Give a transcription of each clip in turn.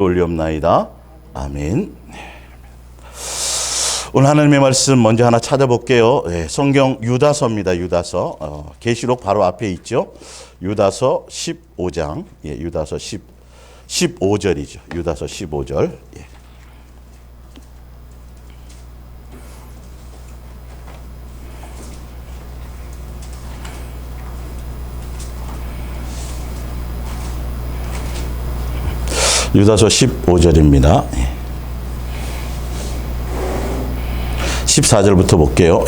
올리옵나이다. 아멘. 오늘 하나님의 말씀 먼저 하나 찾아볼게요. 성경 유다서입니다. 유다서. 계시록 바로 앞에 있죠. 유다서 15장. 유다서 15절이죠. 유다서 15절. 유다서 15절입니다. 14절부터 볼게요.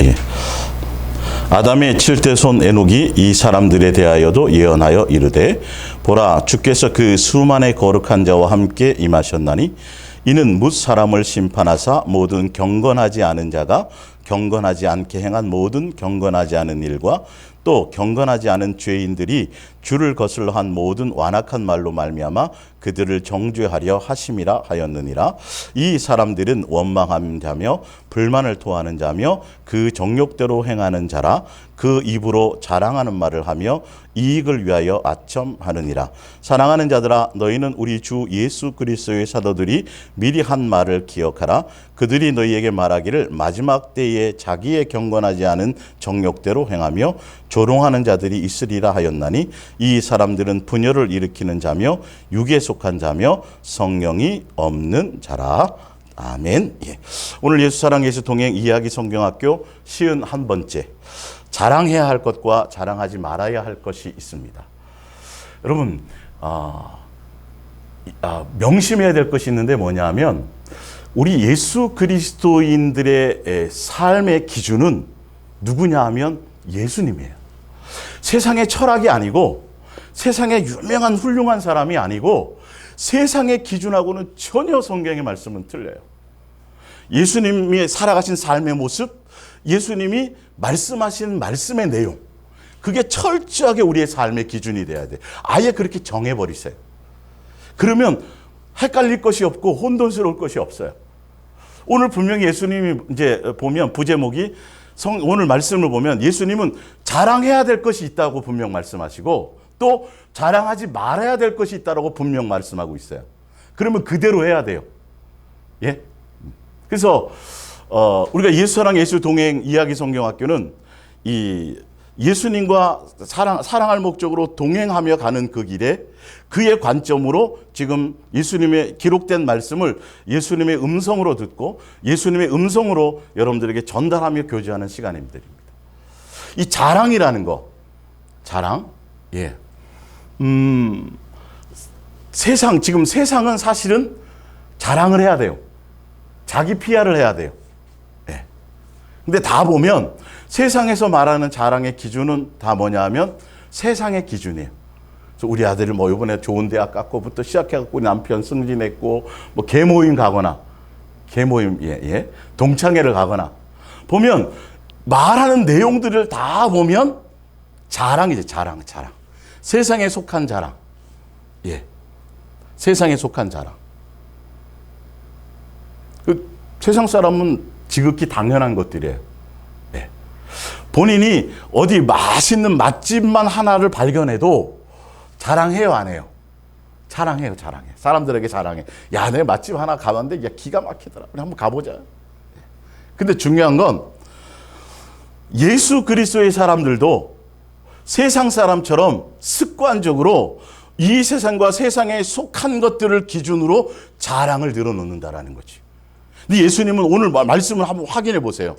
아담의 7대 손 에녹이 이 사람들에 대하여도 예언하여 이르되 보라 주께서 그 수만의 거룩한 자와 함께 임하셨나니 이는 뭇 사람을 심판하사 모든 경건하지 않은 자가 경건하지 않게 행한 모든 경건하지 않은 일과 또 경건하지 않은 죄인들이 주를 거슬러 한 모든 완악한 말로 말미암아 그들을 정죄하려 하심이라 하였느니라. 이 사람들은 원망한 자며 불만을 토하는 자며 그 정욕대로 행하는 자라. 그 입으로 자랑하는 말을 하며 이익을 위하여 아첨하느니라. 사랑하는 자들아 너희는 우리 주 예수 그리스도의 사도들이 미리 한 말을 기억하라. 그들이 너희에게 말하기를 마지막 때에 자기의 경건하지 않은 정욕대로 행하며 조롱하는 자들이 있으리라 하였나니 이 사람들은 분열을 일으키는 자며 육에 속한 자며 성령이 없는 자라. 아멘. 오늘 예수 사랑 예수 동행 이야기 성경학교 51번째. 자랑해야 할 것과 자랑하지 말아야 할 것이 있습니다. 여러분 명심해야 될 것이 있는데 뭐냐면 우리 예수 그리스도인들의 삶의 기준은 누구냐 하면 예수님이에요. 세상의 철학이 아니고 세상의 유명한 훌륭한 사람이 아니고 세상의 기준하고는 전혀 성경의 말씀은 틀려요. 예수님이 살아가신 삶의 모습, 예수님이 말씀하신 말씀의 내용, 그게 철저하게 우리의 삶의 기준이 돼야 돼. 아예 그렇게 정해버리세요. 그러면 헷갈릴 것이 없고 혼돈스러울 것이 없어요. 오늘 분명히 예수님이 이제 보면 부제목이 오늘 말씀을 보면 예수님은 자랑해야 될 것이 있다고 분명 말씀하시고 또 자랑하지 말아야 될 것이 있다고 분명 말씀하고 있어요. 그러면 그대로 해야 돼요. 예? 그래서 우리가 예수사랑 예수 동행 이야기 성경학교는 이 예수님과 사랑할 목적으로 동행하며 가는 그 길에 그의 관점으로 지금 예수님의 기록된 말씀을 예수님의 음성으로 듣고 예수님의 음성으로 여러분들에게 전달하며 교제하는 시간입니다. 이 자랑이라는 거, 자랑, 지금 세상은 사실은 자랑을 해야 돼요. 자기 PR을 해야 돼요. 근데 다 보면 세상에서 말하는 자랑의 기준은 다 뭐냐 하면 세상의 기준이에요. 그래서 우리 아들이 뭐 이번에 좋은 대학 갔고부터 시작해갖고 남편 승진했고 뭐 계모임 가거나 동창회를 가거나 보면 말하는 내용들을 다 보면 자랑이죠. 자랑. 세상에 속한 자랑. 세상에 속한 자랑. 세상 사람은 지극히 당연한 것들이에요. 본인이 어디 맛있는 맛집만 하나를 발견해도 자랑해요, 안 해요? 자랑해. 사람들에게 자랑해. 야, 내 맛집 하나 가봤는데, 야, 기가 막히더라. 우리 한번 가보자. 근데 중요한 건 예수 그리스도의 사람들도 세상 사람처럼 습관적으로 이 세상과 세상에 속한 것들을 기준으로 자랑을 늘어놓는다라는 거지. 근데 예수님은 오늘 말씀을 한번 확인해 보세요.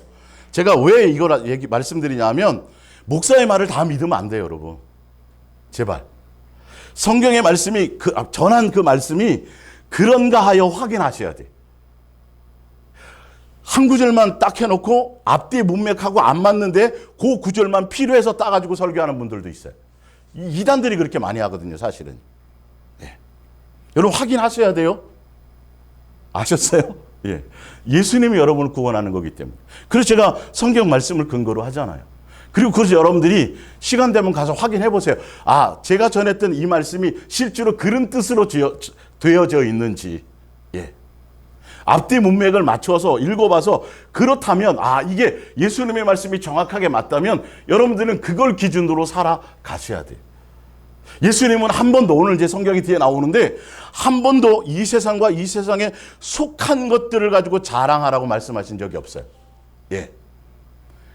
제가 왜 이걸 말씀드리냐면 목사의 말을 다 믿으면 안 돼요, 여러분. 제발. 성경의 말씀이 전한 그 말씀이 그런가 하여 확인하셔야 돼. 한 구절만 딱 해놓고 앞뒤 문맥하고 안 맞는데 그 구절만 필요해서 따가지고 설교하는 분들도 있어요. 이단들이 그렇게 많이 하거든요, 사실은. 여러분 확인하셔야 돼요. 아셨어요? 예수님이 여러분을 구원하는 거기 때문에. 그래서 제가 성경 말씀을 근거로 하잖아요. 그리고 그래서 여러분들이 시간 되면 가서 확인해 보세요. 아, 제가 전했던 이 말씀이 실제로 그런 뜻으로 되어져 있는지. 앞뒤 문맥을 맞춰서 읽어봐서 그렇다면 이게 예수님의 말씀이 정확하게 맞다면 여러분들은 그걸 기준으로 살아가셔야 돼요. 예수님은 한 번도, 오늘 제 성경이 뒤에 나오는데, 한 번도 이 세상과 이 세상에 속한 것들을 가지고 자랑하라고 말씀하신 적이 없어요. 예.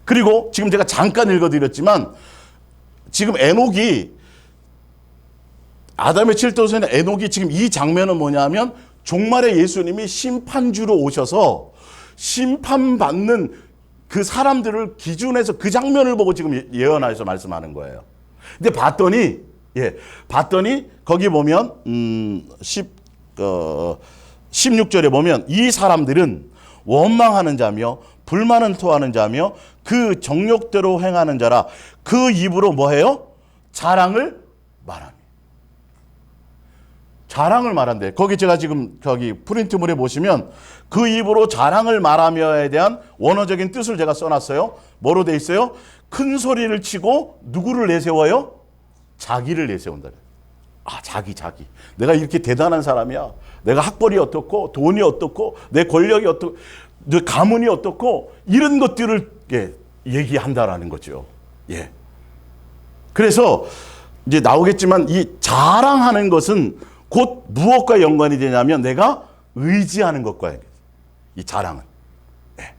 그리고 지금 제가 잠깐 읽어드렸지만, 지금 에녹이, 아담의 7도서인 에녹이 지금 이 장면은 뭐냐면, 종말에 예수님이 심판주로 오셔서 심판받는 그 사람들을 기준해서 그 장면을 보고 지금 예언하셔서 말씀하는 거예요. 근데 봤더니 거기 보면 16절에 보면 이 사람들은 원망하는 자며 불만을 토하는 자며 그 정욕대로 행하는 자라. 그 입으로 뭐해요? 자랑을 말하니. 자랑을 말한대. 거기 제가 지금 저기 프린트물에 보시면 그 입으로 자랑을 말하며에 대한 원어적인 뜻을 제가 써놨어요. 뭐로 돼 있어요? 큰 소리를 치고 누구를 내세워요? 자기를 내세운다. 자기. 내가 이렇게 대단한 사람이야. 내가 학벌이 어떻고 돈이 어떻고 내 권력이 어떻고 내 가문이 어떻고 이런 것들을 얘기한다라는 거죠. 예. 그래서 이제 나오겠지만 이 자랑하는 것은 곧 무엇과 연관이 되냐면 내가 의지하는 것과 연관이 돼요. 이 자랑은. 네.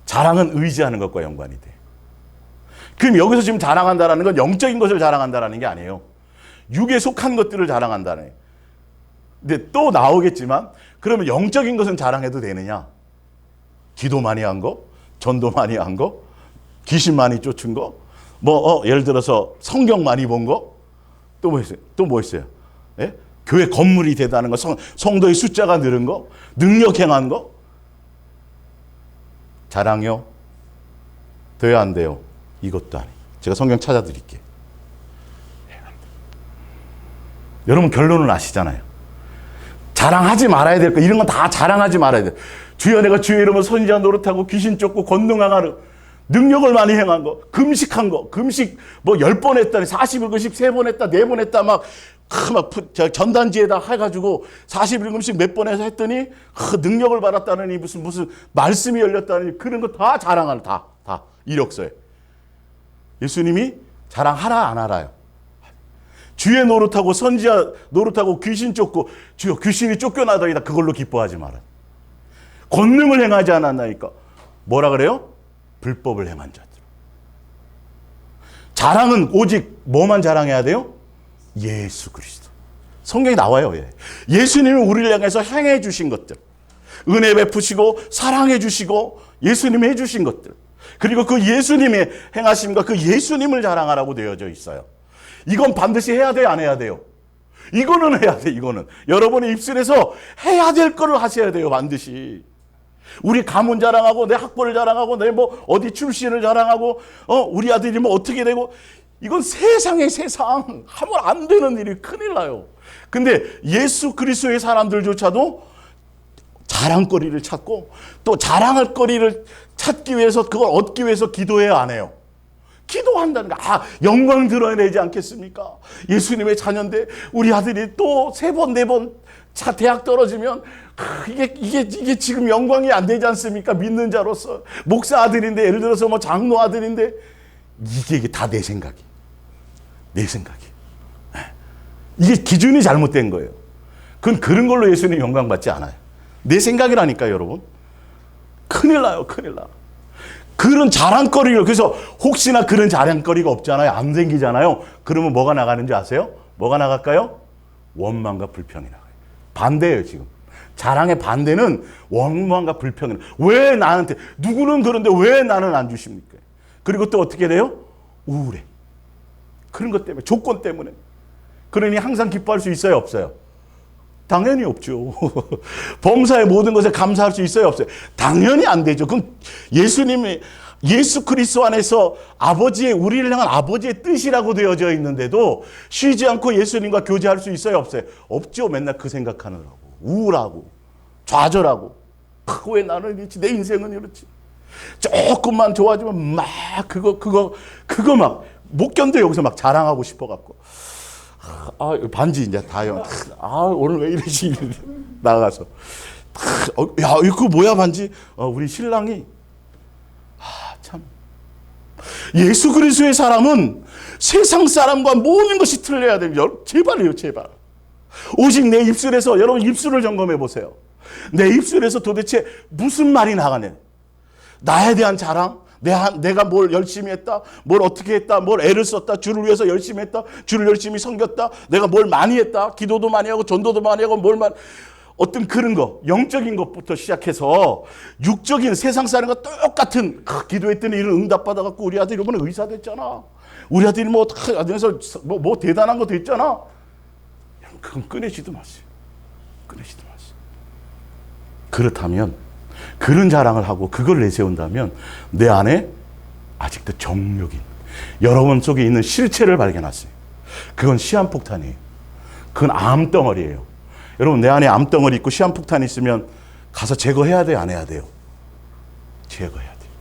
자랑은 의지하는 것과 연관이 돼요. 그럼 여기서 지금 자랑한다는 건 영적인 것을 자랑한다는 게 아니에요. 육에 속한 것들을 자랑한다는 거예요. 근데 또 나오겠지만 그러면 영적인 것은 자랑해도 되느냐? 기도 많이 한 거? 전도 많이 한 거? 귀신 많이 쫓은 거? 예를 들어서 성경 많이 본 거? 또 뭐 있어요? 예? 교회 건물이 대단한 거, 성도의 숫자가 늘은 거, 능력 행한 거? 자랑이요? 돼야 안 돼요? 이것도 아니에요. 제가 성경 찾아드릴게요. 여러분 결론은 아시잖아요. 자랑하지 말아야 될 거, 이런 건 다 자랑하지 말아야 돼요. 주여 내가 주의 이름으로 선지자 노릇하고 귀신 쫓고 권능하는 능력을 많이 행한 거, 금식한 거, 금식 10번 했다니 40일 금식 3번 했다, 4번 했다 전단지에다 해가지고 40일 금식 몇 번 해서 했더니 능력을 받았다느니 무슨 말씀이 열렸다느니 그런 거 다 자랑하는 다 이력서에. 예수님이 자랑하라 안 하라요? 주의 노릇하고 선지자 노릇하고 귀신 쫓고 주여 귀신이 쫓겨나더이다 그걸로 기뻐하지 마라. 권능을 행하지 않았나니까. 뭐라 그래요? 불법을 행한 자들. 자랑은 오직 뭐만 자랑해야 돼요? 예수 그리스도. 성경에 나와요. 예수님이 우리를 향해서 행해 주신 것들. 은혜 베푸시고 사랑해 주시고 예수님이 해 주신 것들. 그리고 그 예수님의 행하심과 그 예수님을 자랑하라고 되어져 있어요. 이건 반드시 해야 돼요, 안 해야 돼요? 이거는 해야 돼, 이거는. 여러분의 입술에서 해야 될 거를 하셔야 돼요, 반드시. 우리 가문 자랑하고, 내 학벌을 자랑하고, 내 어디 출신을 자랑하고, 우리 아들이 어떻게 되고, 이건 세상의 세상. 하면 안 되는 일이 큰일 나요. 근데 예수 그리스도의 사람들조차도 자랑거리를 찾고, 또 자랑할 거리를 찾기 위해서, 그걸 얻기 위해서 기도해야 안 해요. 기도한다는 거. 영광 드러내지 않겠습니까? 예수님의 자녀인데 우리 아들이 또 3번, 4번 대학 떨어지면 이게 지금 영광이 안 되지 않습니까? 믿는 자로서. 목사 아들인데, 예를 들어서 장로 아들인데, 이게 다 내 생각이. 이게 기준이 잘못된 거예요. 그건 그런 걸로 예수님 영광 받지 않아요. 내 생각이라니까, 여러분. 큰일 나요, 큰일 나. 그런 자랑거리를, 그래서 혹시나 그런 자랑거리가 없잖아요. 안 생기잖아요. 그러면 뭐가 나가는지 아세요? 뭐가 나갈까요? 원망과 불평이 나가요. 반대예요, 지금. 자랑의 반대는 원망과 불평이 나가요. 왜 나한테, 누구는 그런데 왜 나는 안 주십니까? 그리고 또 어떻게 돼요? 우울해. 그런 것 때문에, 조건 때문에. 그러니 항상 기뻐할 수 있어요, 없어요? 당연히 없죠. 범사의 모든 것에 감사할 수 있어요, 없어요? 당연히 안 되죠. 그럼 예수님이 예수 그리스도 안에서 아버지의, 우리를 향한 아버지의 뜻이라고 되어져 있는데도 쉬지 않고 예수님과 교제할 수 있어요, 없어요? 없죠. 맨날 그 생각하느라고. 우울하고 좌절하고. 왜 나는 이렇지? 내 인생은 이렇지? 조금만 좋아지면 막 그거 막 못 견뎌. 여기서 막 자랑하고 싶어갖고. 반지 이제 다요. 오늘 왜 이러지? 나가서. 이거 뭐야, 반지? 우리 신랑이. 참. 예수 그리스도의 사람은 세상 사람과 모든 것이 틀려야 됩니다. 제발요, 제발. 오직 내 입술에서, 여러분 입술을 점검해 보세요. 내 입술에서 도대체 무슨 말이 나가네? 나에 대한 자랑? 내가 뭘 열심히 했다, 뭘 어떻게 했다, 뭘 애를 썼다, 주를 위해서 열심히 했다, 주를 열심히 섬겼다, 내가 뭘 많이 했다, 기도도 많이 하고 전도도 많이 하고 어떤 그런 거, 영적인 것부터 시작해서 육적인 세상 사람과 똑같은 기도했더니 이런 응답받아갖고 우리 아들이 이번에 의사 됐잖아. 우리 아들이 뭐 대단한 거 됐잖아. 그건 꺼내지도 마세요. 꺼내지도 마세요. 그렇다면 그런 자랑을 하고 그걸 내세운다면 내 안에 아직도 정욕인 여러분 속에 있는 실체를 발견하세요. 그건 시한폭탄이에요. 그건 암덩어리예요. 여러분 내 안에 암덩어리 있고 시한폭탄이 있으면 가서 제거해야 돼요? 안 해야 돼요? 제거해야 돼요.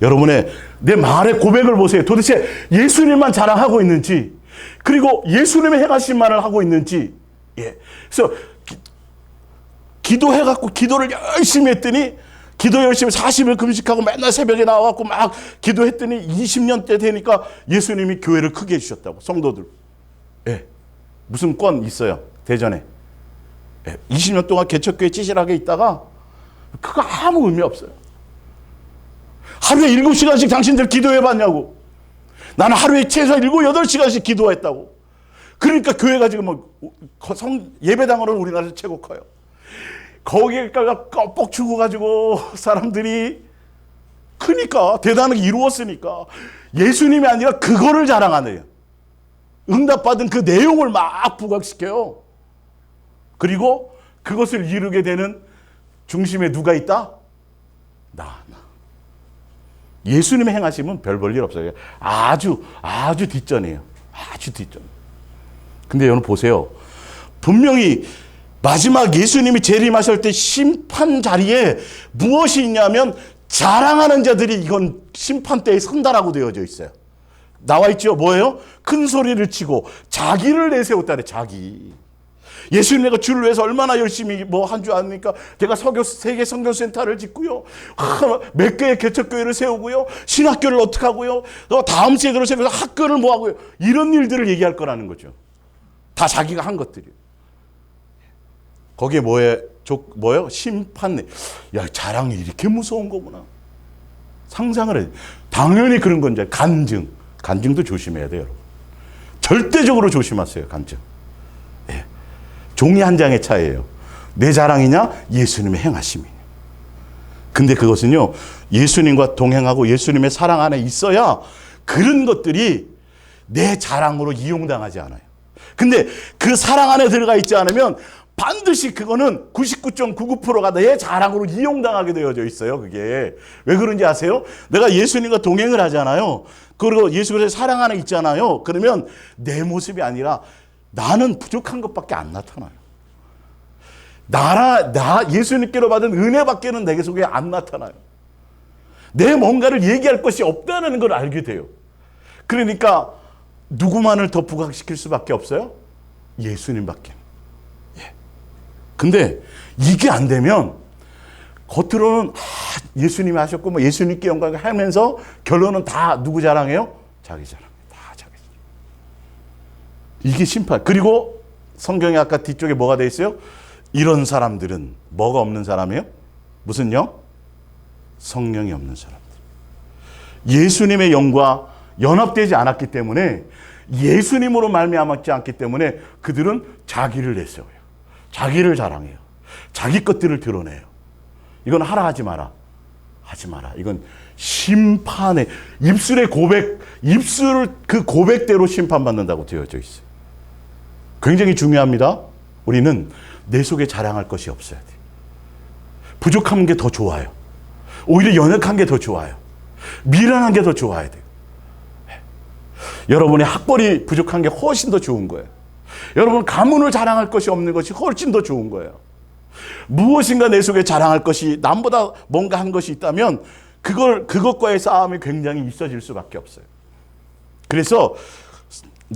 여러분의 내 말의 고백을 보세요. 도대체 예수님만 자랑하고 있는지, 그리고 예수님의 행하신 말을 하고 있는지. 그래서 기도해갖고 기도를 열심히 했더니, 기도 열심히 40일 금식하고 맨날 새벽에 나와갖고 막 기도했더니 20년대 되니까 예수님이 교회를 크게 해주셨다고. 성도들. 무슨 권 있어요? 대전에. 20년 동안 개척교회 찌질하게 있다가 그거 아무 의미 없어요. 하루에 7시간씩 당신들 기도해봤냐고. 나는 하루에 최소 7, 8시간씩 기도했다고. 그러니까 교회가 지금 예배당으로는 우리나라에서 최고 커요. 거기가 껌뻑 죽어가지고 사람들이 크니까, 대단하게 이루었으니까 예수님이 아니라 그거를 자랑하네요. 응답받은 그 내용을 막 부각시켜요. 그리고 그것을 이루게 되는 중심에 누가 있다? 나. 예수님의 행하심은 별 볼 일 없어요. 아주 뒷전이에요. 아주 뒷전. 근데 여러분 보세요. 분명히 마지막 예수님이 재림하실 때 심판 자리에 무엇이 있냐면 자랑하는 자들이 이건 심판대에 선다라고 되어져 있어요. 나와 있죠. 뭐예요? 큰 소리를 치고 자기를 내세웠다래. 자기. 예수님 내가 주를 위해서 얼마나 열심히 한 줄 아닙니까? 제가 세계 선교센터를 짓고요. 몇 개의 개척교회를 세우고요. 신학교를 어떻게 하고요. 다음 세대로 세워서 학교를 뭐 하고요. 이런 일들을 얘기할 거라는 거죠. 다 자기가 한 것들이에요. 거기에 뭐예요? 심판. 야, 자랑이 이렇게 무서운 거구나. 상상을 해요. 당연히 그런 건지. 간증도 조심해야 돼요, 여러분. 절대적으로 조심하세요, 간증. 종이 한 장의 차이예요. 내 자랑이냐? 예수님의 행하심이냐. 근데 그것은요, 예수님과 동행하고 예수님의 사랑 안에 있어야 그런 것들이 내 자랑으로 이용당하지 않아요. 근데 그 사랑 안에 들어가 있지 않으면 반드시 그거는 99.99%가 내 자랑으로 이용당하게 되어져 있어요. 그게. 왜 그런지 아세요? 내가 예수님과 동행을 하잖아요. 그리고 예수 그리스도의 사랑 안에 있잖아요. 그러면 내 모습이 아니라 나는 부족한 것밖에 안 나타나요. 예수님께로 받은 은혜밖에는 내 속에 안 나타나요. 내 뭔가를 얘기할 것이 없다는 걸 알게 돼요. 그러니까 누구만을 더 부각시킬 수밖에 없어요? 예수님밖에. 근데 이게 안 되면 겉으로는 예수님이 하셨고 예수님께 영광을 하면서 결론은 다 누구 자랑해요? 자기 자랑. 이게 심판. 그리고 성경에 아까 뒤쪽에 뭐가 돼 있어요? 이런 사람들은 뭐가 없는 사람이에요? 무슨 영? 성령이 없는 사람들. 예수님의 영과 연합되지 않았기 때문에, 예수님으로 말미암았지 않기 때문에 그들은 자기를 내세워요. 자기를 자랑해요. 자기 것들을 드러내요. 이건 하라 하지 마라. 하지 마라. 이건 심판의 입술의 고백, 그 고백대로 심판받는다고 되어져 있어요. 굉장히 중요합니다. 우리는 내 속에 자랑할 것이 없어야 돼요. 부족한 게 더 좋아요. 오히려 연약한 게 더 좋아요. 미련한 게 더 좋아야 돼요. 여러분의 학벌이 부족한 게 훨씬 더 좋은 거예요. 여러분 가문을 자랑할 것이 없는 것이 훨씬 더 좋은 거예요. 무엇인가 내 속에 자랑할 것이, 남보다 뭔가 한 것이 있다면 그것과의 싸움이 굉장히 있어질 수밖에 없어요. 그래서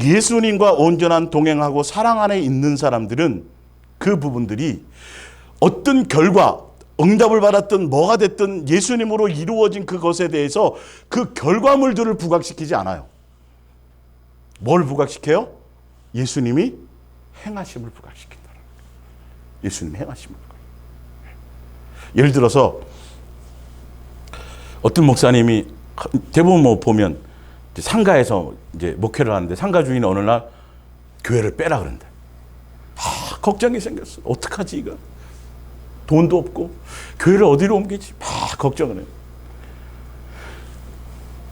예수님과 온전한 동행하고 사랑 안에 있는 사람들은 그 부분들이 어떤 결과, 응답을 받았든 뭐가 됐든 예수님으로 이루어진 그것에 대해서 그 결과물들을 부각시키지 않아요. 뭘 부각시켜요? 예수님이 행하심을 부각시킨다. 예수님이 행하심을. 예를 들어서 어떤 목사님이 대부분 뭐 보면 상가에서 이제 목회를 하는데 상가 주인이 어느 날 교회를 빼라 그런대. 걱정이 생겼어. 어떡하지 이거? 돈도 없고 교회를 어디로 옮기지? 막 걱정을 해요.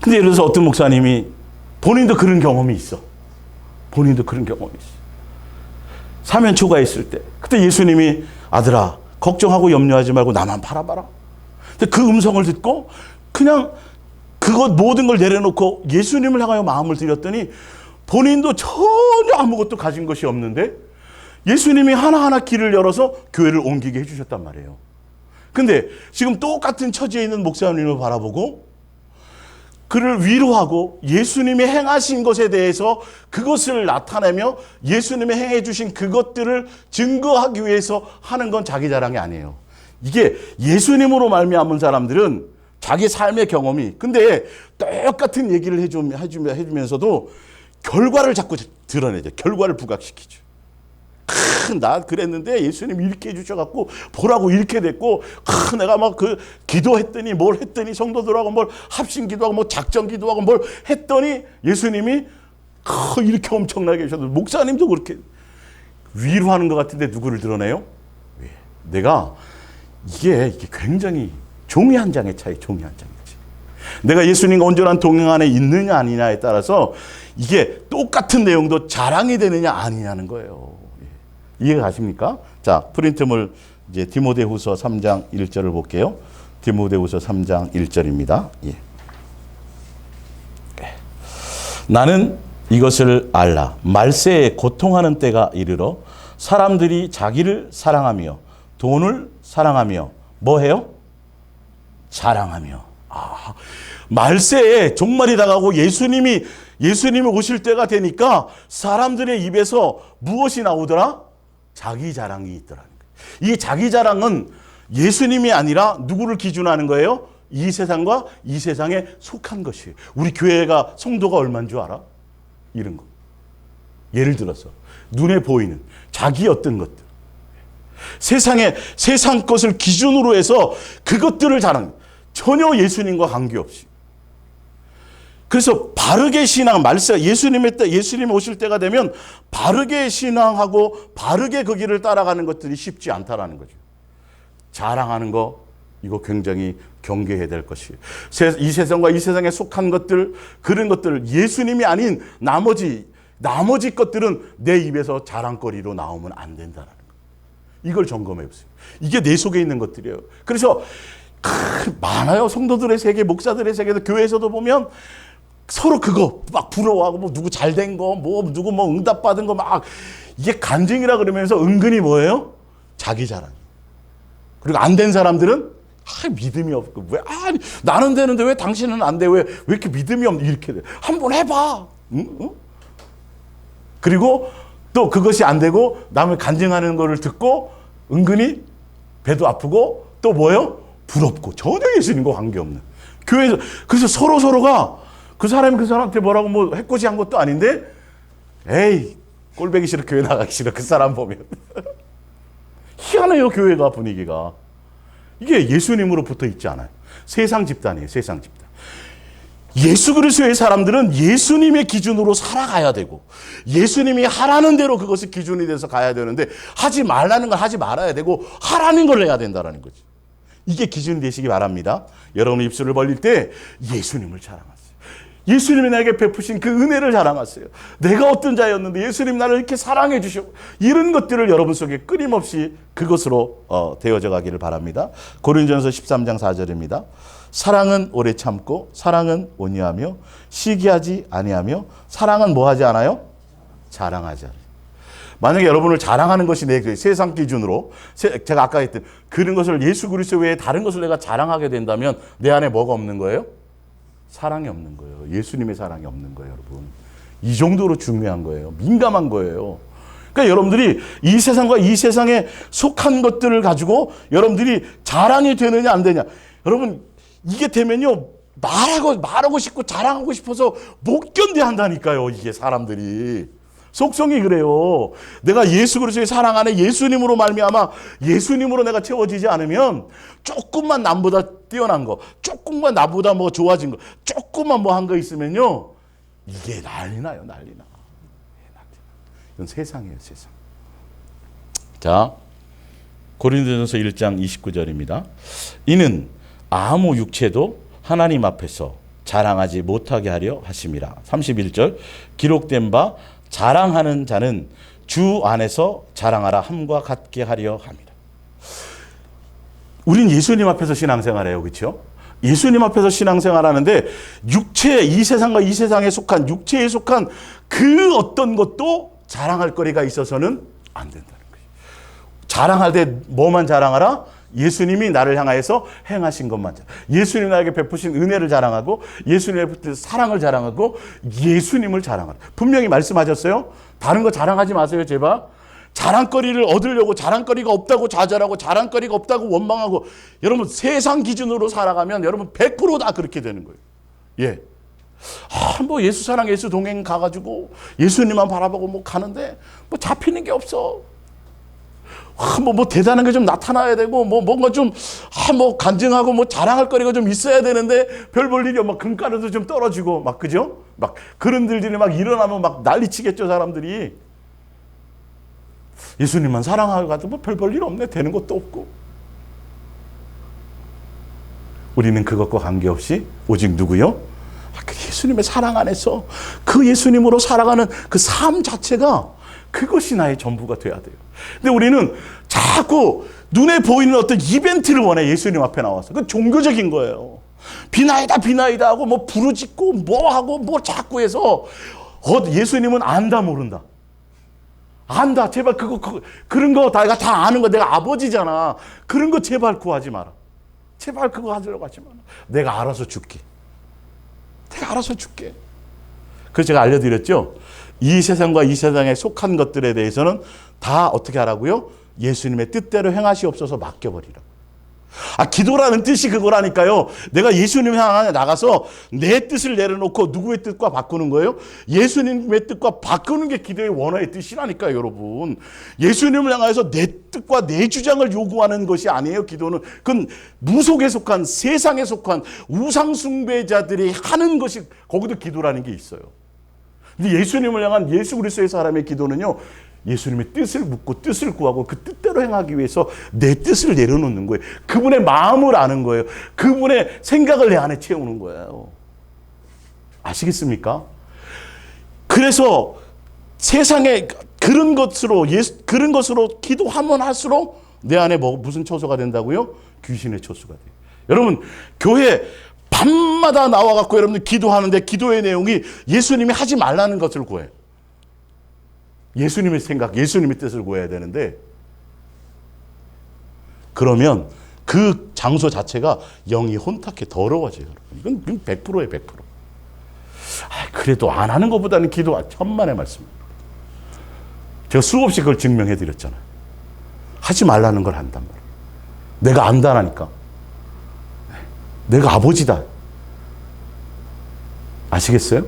근데 예를 들어서 어떤 목사님이 본인도 그런 경험이 있어. 본인도 그런 경험이 있어. 사면 초과했을 때 그때 예수님이 아들아 걱정하고 염려하지 말고 나만 바라봐라. 근데 그 음성을 듣고 그냥 그것 모든 걸 내려놓고 예수님을 향하여 마음을 드렸더니 본인도 전혀 아무것도 가진 것이 없는데 예수님이 하나하나 길을 열어서 교회를 옮기게 해주셨단 말이에요. 근데 지금 똑같은 처지에 있는 목사님을 바라보고 그를 위로하고 예수님이 행하신 것에 대해서 그것을 나타내며 예수님이 행해 주신 그것들을 증거하기 위해서 하는 건 자기 자랑이 아니에요. 이게 예수님으로 말미암은 사람들은 자기 삶의 경험이 근데 똑같은 얘기를 해주면서도 결과를 자꾸 드러내죠. 결과를 부각시키죠. 나 그랬는데 예수님 이렇게 해주셔갖고 보라고 이렇게 됐고 내가 막 그 기도했더니 뭘 했더니 성도들하고 뭘 합심 기도하고 뭐 작전 기도하고 뭘 했더니 예수님이 이렇게 엄청나게 하셔도 목사님도 그렇게 위로하는 것 같은데 누구를 드러내요? 내가 이게 굉장히 종이 한 장의 차이, 종이 한 장의 차이. 내가 예수님과 온전한 동행 안에 있느냐 아니냐에 따라서 이게 똑같은 내용도 자랑이 되느냐 아니냐는 거예요. 이해가 가십니까? 자, 프린트물 이제 디모데후서 3장 1절을 볼게요. 디모데후서 3장 1절입니다. 예. 나는 이것을 알라. 말세에 고통하는 때가 이르러 사람들이 자기를 사랑하며 돈을 사랑하며 뭐 해요? 자랑하며. 말세에 종말이 다가오고 예수님이 오실 때가 되니까 사람들의 입에서 무엇이 나오더라? 자기 자랑이 있더라는 거예요. 이 자기 자랑은 예수님이 아니라 누구를 기준하는 거예요? 이 세상과 이 세상에 속한 것이에요. 우리 교회가 성도가 얼마인 줄 알아? 이런 거. 예를 들어서 눈에 보이는 자기 어떤 것들. 세상 것을 기준으로 해서 그것들을 자랑. 전혀 예수님과 관계없이. 그래서 바르게 신앙, 말세 예수님이 오실 때가 되면 바르게 신앙하고 바르게 그 길을 따라가는 것들이 쉽지 않다라는 거죠. 자랑하는 거 이거 굉장히 경계해야 될 것이에요. 이 세상과 이 세상에 속한 것들 그런 것들 예수님이 아닌 나머지 것들은 내 입에서 자랑거리로 나오면 안 된다라는 거예요. 이걸 점검해 보세요. 이게 내 속에 있는 것들이에요. 그래서 많아요. 성도들의 세계, 목사들의 세계도 교회에서도 보면 서로 그거 막 부러워하고 뭐 누구 잘된 거, 뭐 누구 뭐 응답 받은 거 막 이게 간증이라 그러면서 은근히 뭐예요? 자기 자랑. 그리고 안 된 사람들은 믿음이 없고 왜 나는 되는데 왜 당신은 안 돼? 왜 이렇게 믿음이 없니? 이렇게 돼. 한번 해봐. 응? 그리고 또 그것이 안 되고 남의 간증하는 거를 듣고 은근히 배도 아프고 또 뭐예요? 부럽고 전혀 예수님과 관계없는 교회에서 그래서 서로가 그 사람이 그 사람한테 뭐라고 뭐 해코지 한 것도 아닌데 에이 꼴배기 싫어 교회 나가기 싫어 그 사람 보면 희한해요. 교회가 분위기가 이게 예수님으로 붙어 있지 않아요. 세상 집단이에요. 세상 집단. 예수 그리스도의 사람들은 예수님의 기준으로 살아가야 되고 예수님이 하라는 대로 그것이 기준이 돼서 가야 되는데 하지 말라는 걸 하지 말아야 되고 하라는 걸 해야 된다는 거지. 이게 기준이 되시기 바랍니다. 여러분 입술을 벌릴 때 예수님을 자랑하세요. 예수님이 나에게 베푸신 그 은혜를 자랑하세요. 내가 어떤 자였는데 예수님 나를 이렇게 사랑해 주시고 이런 것들을 여러분 속에 끊임없이 그것으로 되어져 가기를 바랍니다. 고린도전서 13장 4절입니다. 사랑은 오래 참고 사랑은 온유하며 시기하지 아니하며 사랑은 뭐 하지 않아요? 자랑하지 않아요. 만약에 여러분을 자랑하는 것이 내 세상 기준으로 제가 아까 했던 그런 것을 예수 그리스도 외에 다른 것을 내가 자랑하게 된다면 내 안에 뭐가 없는 거예요? 사랑이 없는 거예요. 예수님의 사랑이 없는 거예요, 여러분. 이 정도로 중요한 거예요. 민감한 거예요. 그러니까 여러분들이 이 세상과 이 세상에 속한 것들을 가지고 여러분들이 자랑이 되느냐 안 되냐. 여러분 이게 되면요 말하고 싶고 자랑하고 싶어서 못 견뎌 한다니까요. 이게 사람들이. 속성이 그래요. 내가 예수 그리스도의 사랑 안에 예수님으로 말미암아 예수님으로 내가 채워지지 않으면 조금만 남보다 뛰어난 거, 조금만 나보다 뭐 좋아진 거, 조금만 뭐 한 거 있으면요 이게 난리 나요. 난리 나. 이건 세상이에요. 세상. 자, 고린도전서 1장 29절입니다. 이는 아무 육체도 하나님 앞에서 자랑하지 못하게 하려 하심이라. 31절 기록된 바 자랑하는 자는 주 안에서 자랑하라 함과 같게 하려 합니다. 우린 예수님 앞에서 신앙생활해요. 그렇죠? 예수님 앞에서 신앙생활하는데 육체, 이 세상과 이 세상에 속한 육체에 속한 그 어떤 것도 자랑할 거리가 있어서는 안 된다는 거예요. 자랑할 때 뭐만 자랑하라? 예수님이 나를 향하여서 행하신 것만. 예수님이 나에게 베푸신 은혜를 자랑하고 예수님의 베푸신 사랑을 자랑하고 예수님을 자랑하라. 분명히 말씀하셨어요. 다른 거 자랑하지 마세요. 제발. 자랑거리를 얻으려고 자랑거리가 없다고 좌절하고 자랑거리가 없다고 원망하고 여러분 세상 기준으로 살아가면 여러분 100% 다 그렇게 되는 거예요. 예. 뭐 예수 사랑 예수 동행 가가지고 예수님만 바라보고 뭐 가는데 뭐 잡히는 게 없어. 뭐 대단한 게 좀 나타나야 되고, 뭔가 좀, 뭐 간증하고, 뭐 자랑할 거리가 좀 있어야 되는데, 별 볼 일이 막 금가루도 좀 떨어지고, 막, 그죠? 막 그런 일들이 막 일어나면 막 난리 치겠죠, 사람들이. 예수님만 사랑하고 뭐 별 볼 일 없네. 되는 것도 없고. 우리는 그것과 관계없이 오직 누구요? 그 예수님의 사랑 안에서 그 예수님으로 살아가는 그 삶 자체가 그것이 나의 전부가 돼야 돼요. 근데 우리는 자꾸 눈에 보이는 어떤 이벤트를 원해. 예수님 앞에 나와서. 그건 종교적인 거예요. 비나이다 비나이다 하고 뭐 부르짖고 뭐 하고 뭐 자꾸 해서 예수님은 안다 모른다. 안다. 제발 그런 거 내가 다 아는 거 내가 아버지잖아. 그런 거 제발 구하지 마라. 제발 그거 하려고 하지 마라. 내가 알아서 줄게. 내가 알아서 줄게. 그래서 제가 알려드렸죠. 이 세상과 이 세상에 속한 것들에 대해서는 다 어떻게 하라고요? 예수님의 뜻대로 행하시옵소서 맡겨버리라. 기도라는 뜻이 그거라니까요. 내가 예수님 향해 나가서 내 뜻을 내려놓고 누구의 뜻과 바꾸는 거예요? 예수님의 뜻과 바꾸는 게 기도의 원어의 뜻이라니까요, 여러분. 예수님을 향해서 내 뜻과 내 주장을 요구하는 것이 아니에요, 기도는. 그건 무속에 속한, 세상에 속한 우상숭배자들이 하는 것이, 거기도 기도라는 게 있어요. 근데 예수님을 향한 예수 그리스도의 사람의 기도는요, 예수님의 뜻을 묻고 뜻을 구하고 그 뜻대로 행하기 위해서 내 뜻을 내려놓는 거예요. 그분의 마음을 아는 거예요. 그분의 생각을 내 안에 채우는 거예요. 아시겠습니까? 그래서 세상에 그런 것으로 기도하면 할수록 내 안에 무슨 처소가 된다고요? 귀신의 처소가 돼요. 여러분, 교회 밤마다 나와갖고 여러분들 기도하는데 기도의 내용이 예수님이 하지 말라는 것을 구해요. 예수님의 생각, 예수님의 뜻을 구해야 되는데 그러면 그 장소 자체가 영이 혼탁해 더러워져요. 이건 100%예요. 100%. 그래도 안 하는 것보다는 기도가 천만의 말씀입니다. 제가 수없이 그걸 증명해 드렸잖아요. 하지 말라는 걸 한단 말이에요. 내가 안다라니까. 내가 아버지다. 아시겠어요?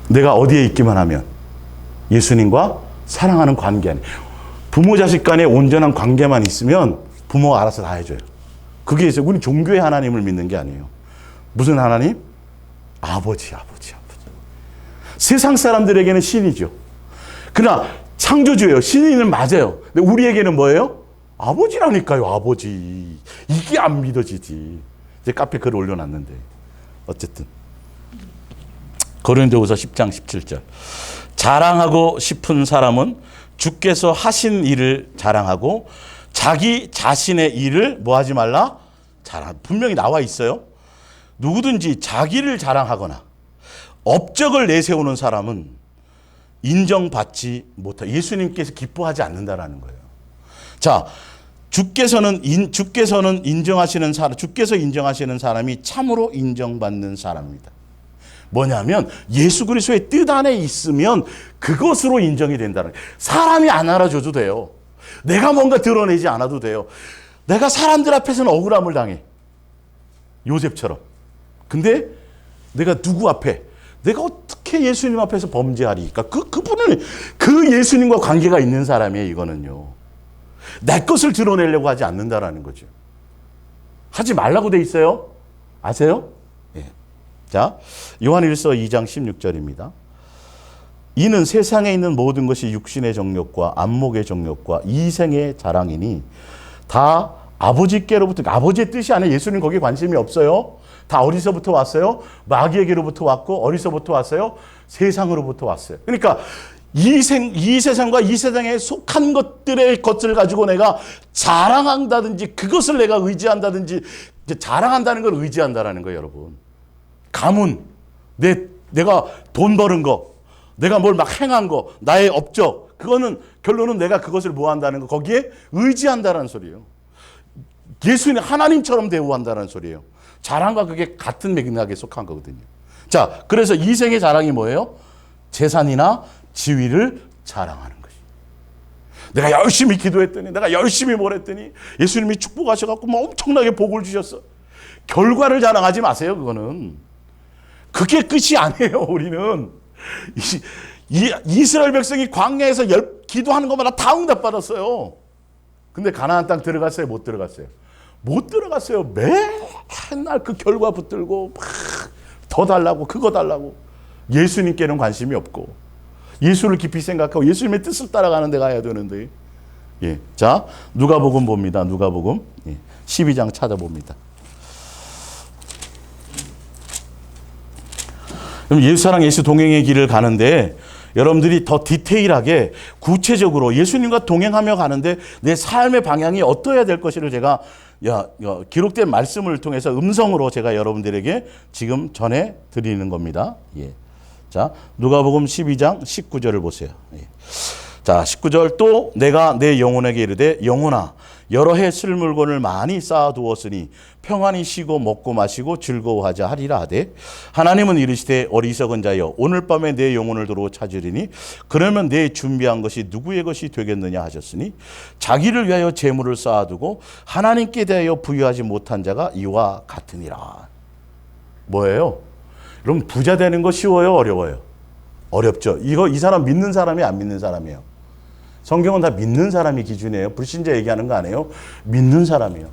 내가 어디에 있기만 하면 예수님과 사랑하는 관계 안에 부모 자식 간의 온전한 관계만 있으면 부모가 알아서 다 해줘요. 그게 이제 우리 종교의 하나님을 믿는 게 아니에요. 무슨 하나님? 아버지. 세상 사람들에게는 신이죠. 그러나 창조주예요. 신이는 맞아요. 근데 우리에게는 뭐예요? 아버지라니까요. 아버지. 이게 안 믿어지지. 이제 카페 글 올려놨는데 어쨌든 고린도후서 10장 17절 자랑하고 싶은 사람은 주께서 하신 일을 자랑하고 자기 자신의 일을 뭐 하지 말라? 분명히 나와 있어요. 누구든지 자기를 자랑하거나 업적을 내세우는 사람은 인정받지 못하. 예수님께서 기뻐하지 않는다라는 거예요. 자, 주께서 인정하시는 사람이 참으로 인정받는 사람입니다. 뭐냐면 예수 그리스도의 뜻 안에 있으면 그것으로 인정이 된다는 거예요. 사람이 안 알아줘도 돼요. 내가 뭔가 드러내지 않아도 돼요. 내가 사람들 앞에서는 억울함을 당해. 요셉처럼. 근데 내가 누구 앞에, 내가 어떻게 예수님 앞에서 범죄하리까? 그분은 그 예수님과 관계가 있는 사람이에요, 이거는요. 내 것을 드러내려고 하지 않는다라는 거죠. 하지 말라고 돼 있어요. 아세요? 예. 자, 요한일서 2장 16절입니다. 이는 세상에 있는 모든 것이 육신의 정욕과 안목의 정욕과 이생의 자랑이니 다 아버지께로부터, 아버지의 뜻이 아니라 예수님 거기에 관심이 없어요. 다 어디서부터 왔어요? 마귀에게로부터 왔고, 어디서부터 왔어요? 세상으로부터 왔어요. 그러니까 이 세상과 이 세상에 속한 것을 가지고 내가 자랑한다든지 그것을 내가 의지한다든지, 자랑한다는 걸 의지한다라는 거예요, 여러분. 가문, 내가 돈 버는 거, 내가 뭘 막 행한 거, 나의 업적, 그거는 결론은 내가 그것을 뭐 한다는 거, 거기에 의지한다는 소리예요. 예수님 하나님처럼 대우한다는 소리예요. 자랑과 그게 같은 맥락에 속한 거거든요. 자, 그래서 이생의 자랑이 뭐예요? 재산이나 지위를 자랑하는 것이. 내가 열심히 기도했더니, 내가 열심히 뭘 했더니 예수님이 축복하셔갖고 뭐 엄청나게 복을 주셨어. 결과를 자랑하지 마세요. 그거는. 그게 끝이 아니에요. 우리는 이스라엘 백성이 광야에서 기도하는 것마다 다 응답받았어요. 근데 가나안 땅 들어갔어요? 못 들어갔어요? 못 들어갔어요. 맨날 그 결과 붙들고 막 더 달라고, 그거 달라고. 예수님께는 관심이 없고 예수를 깊이 생각하고 예수님의 뜻을 따라가는 데 가야 되는데. 예. 자, 누가복음 봅니다. 누가복음 12장 찾아봅니다. 그럼 예수사랑 예수 동행의 길을 가는데 여러분들이 더 디테일하게 구체적으로 예수님과 동행하며 가는데 내 삶의 방향이 어떠해야 될 것을 제가 기록된 말씀을 통해서 음성으로 제가 여러분들에게 지금 전해 드리는 겁니다. 예. 자, 누가복음 12장 19절을 보세요. 예. 자, 19절 또 내가 내 영혼에게 이르되 영혼아 여러 해 쓸 물건을 많이 쌓아두었으니 평안히 쉬고 먹고 마시고 즐거워하자 하리라 하되 하나님은 이르시되 어리석은 자여 오늘 밤에 내 영혼을 도로 찾으리니 그러면 내 준비한 것이 누구의 것이 되겠느냐 하셨으니 자기를 위하여 재물을 쌓아두고 하나님께 대하여 부유하지 못한 자가 이와 같으니라. 뭐예요? 여러분 부자 되는 거 쉬워요? 어려워요? 어렵죠. 이 사람 믿는 사람이 안 믿는 사람이에요. 성경은 다 믿는 사람이 기준이에요. 불신자 얘기하는 거 아니에요. 믿는 사람이에요.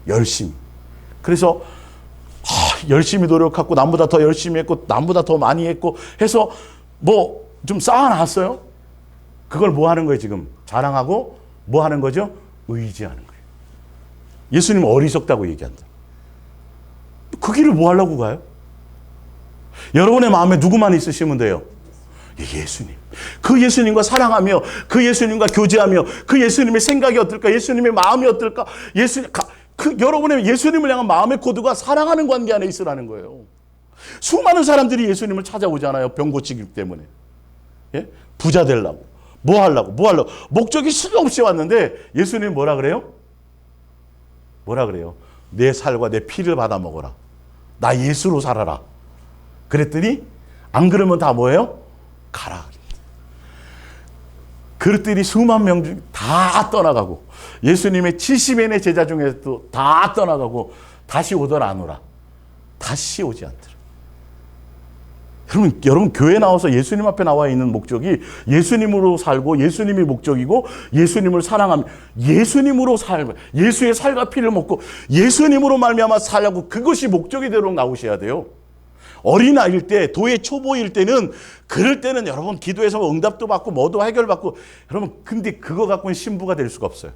열심히. 그래서 열심히 노력하고 남보다 더 열심히 했고 남보다 더 많이 했고 해서 뭐 좀 쌓아놨어요. 그걸 뭐 하는 거예요 지금? 자랑하고 뭐 하는 거죠? 의지하는 거예요. 예수님은 어리석다고 얘기한다. 그 길을 뭐 하려고 가요? 여러분의 마음에 누구만 있으시면 돼요? 예수님. 그 예수님과 사랑하며 그 예수님과 교제하며 그 예수님의 생각이 어떨까? 예수님의 마음이 어떨까? 여러분의 예수님을 향한 마음의 코드가 사랑하는 관계 안에 있으라는 거예요. 수많은 사람들이 예수님을 찾아오잖아요. 병 고치기 때문에. 예? 부자 되려고. 뭐 하려고. 목적이 수도 없이 왔는데 예수님 뭐라 그래요? 뭐라 그래요? 내 살과 내 피를 받아 먹어라. 나 예수로 살아라. 그랬더니 안 그러면 다 뭐예요? 가라. 그릇들이 수만 명 중 다 떠나가고 예수님의 70인의 제자 중에도 다 떠나가고 다시 오더라 안 오라? 다시 오지 않더라. 여러분 교회 나와서 예수님 앞에 나와 있는 목적이 예수님으로 살고 예수님이 목적이고 예수님을 사랑하며 예수님으로 살고 예수의 살과 피를 먹고 예수님으로 말미암아 살라고 그것이 목적이 되도록 나오셔야 돼요. 어린아이일 때, 도의 초보일 때는, 그럴 때는 여러분 기도해서 응답도 받고 뭐도 해결받고, 여러분 근데 그거 갖고는 신부가 될 수가 없어요.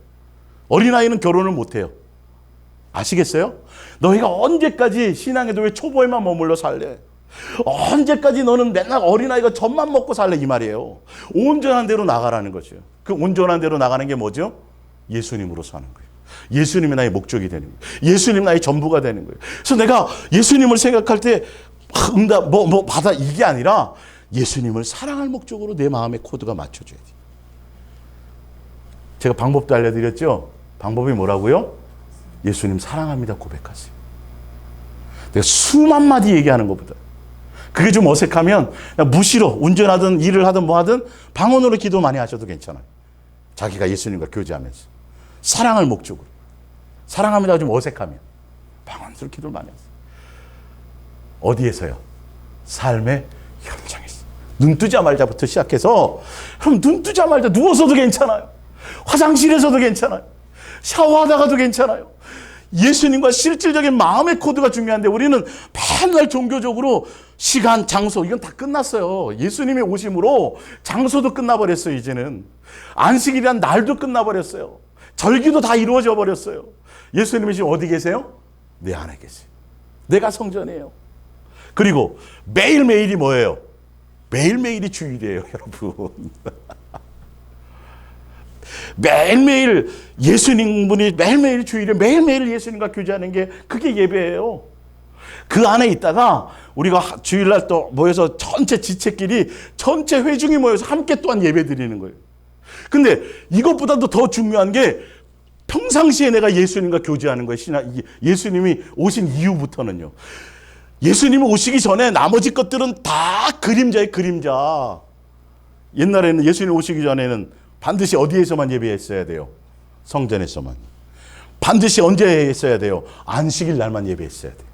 어린아이는 결혼을 못해요. 아시겠어요? 너희가 언제까지 신앙의 도의 초보에만 머물러 살래? 언제까지 너는 맨날 어린아이가 젖만 먹고 살래? 이 말이에요. 온전한 대로 나가라는 거죠. 그 온전한 대로 나가는 게 뭐죠? 예수님으로 사는 거예요. 예수님이 나의 목적이 되는 거예요. 예수님 나의 전부가 되는 거예요. 그래서 내가 예수님을 생각할 때 응답 받아 이게 아니라 예수님을 사랑할 목적으로 내 마음의 코드가 맞춰져야 돼. 제가 방법도 알려드렸죠. 방법이 뭐라고요? 예수님 사랑합니다 고백하세요. 내가 수만 마디 얘기하는 것보다 그게 좀 어색하면 그냥 무시로 운전하든 일을 하든 뭐 하든 방언으로 기도 많이 하셔도 괜찮아요. 자기가 예수님과 교제하면서. 사랑을 목적으로. 사랑합니다 좀 어색하면 방언으로 기도를 많이 하세요. 어디에서요? 삶의 현장에서. 눈 뜨자마자부터 시작해서 그럼 눈 뜨자마자 누워서도 괜찮아요. 화장실에서도 괜찮아요. 샤워하다가도 괜찮아요. 예수님과 실질적인 마음의 코드가 중요한데 우리는 맨날 종교적으로 시간, 장소 이건 다 끝났어요. 예수님의 오심으로 장소도 끝나버렸어요. 이제는 안식일이란 날도 끝나버렸어요. 절기도 다 이루어져 버렸어요. 예수님이 지금 어디 계세요? 내 안에 계세요. 내가 성전이에요. 그리고 매일매일이 뭐예요? 매일매일이 주일이에요, 여러분. 매일매일 예수님분이 매일매일 주일에 매일매일 예수님과 교제하는 게 그게 예배예요. 그 안에 있다가 우리가 주일날 또 모여서 전체 지체끼리 전체 회중이 모여서 함께 또한 예배 드리는 거예요. 근데 이것보다도 더 중요한 게 평상시에 내가 예수님과 교제하는 거예요. 예수님이 오신 이후부터는요. 예수님이 오시기 전에 나머지 것들은 다 그림자예요. 그림자. 옛날에는 예수님 오시기 전에는 반드시 어디에서만 예배했어야 돼요? 성전에서만. 반드시 언제 했어야 돼요? 안식일 날만 예배했어야 돼요.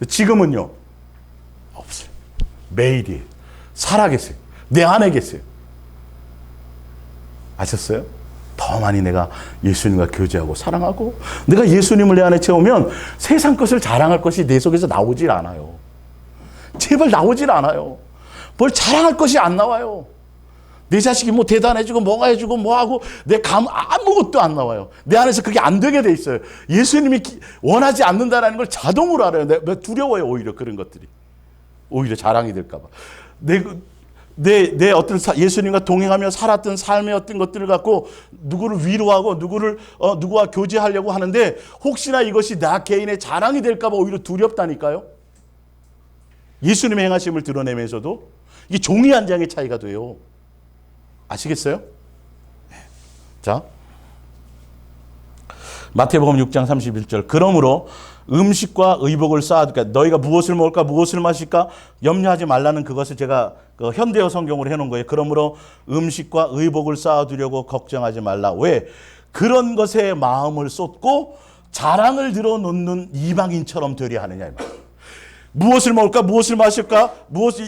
지금은요? 없어요. 매일이에요. 살아계세요. 내 안에 계세요. 아셨어요? 더 많이 내가 예수님과 교제하고 사랑하고 내가 예수님을 내 안에 채우면 세상 것을 자랑할 것이 내 속에서 나오질 않아요. 제발 나오질 않아요. 뭘 자랑할 것이 안 나와요. 내 자식이 뭐 대단해지고 뭐가 해주고 뭐하고 아무것도 안 나와요. 내 안에서 그게 안 되게 돼 있어요. 예수님이 원하지 않는다는 걸 자동으로 알아요. 내가 두려워요. 오히려 그런 것들이. 오히려 자랑이 될까 봐. 내 어떤 예수님과 동행하며 살았던 삶의 어떤 것들을 갖고 누구를 위로하고 누구와 교제하려고 하는데 혹시나 이것이 나 개인의 자랑이 될까 봐 오히려 두렵다니까요. 예수님의 행하심을 드러내면서도 이게 종이 한 장의 차이가 돼요. 아시겠어요? 자, 마태복음 6장 31절. 그러므로 음식과 의복을 쌓아두까 너희가 무엇을 먹을까 무엇을 마실까 염려하지 말라는 그것을 제가 현대어 성경으로 해놓은 거예요. 그러므로 음식과 의복을 쌓아두려고 걱정하지 말라. 왜? 그런 것에 마음을 쏟고 자랑을 들어놓는 이방인처럼 되려 하느냐 이 말이에요. 무엇을 먹을까 무엇을 마실까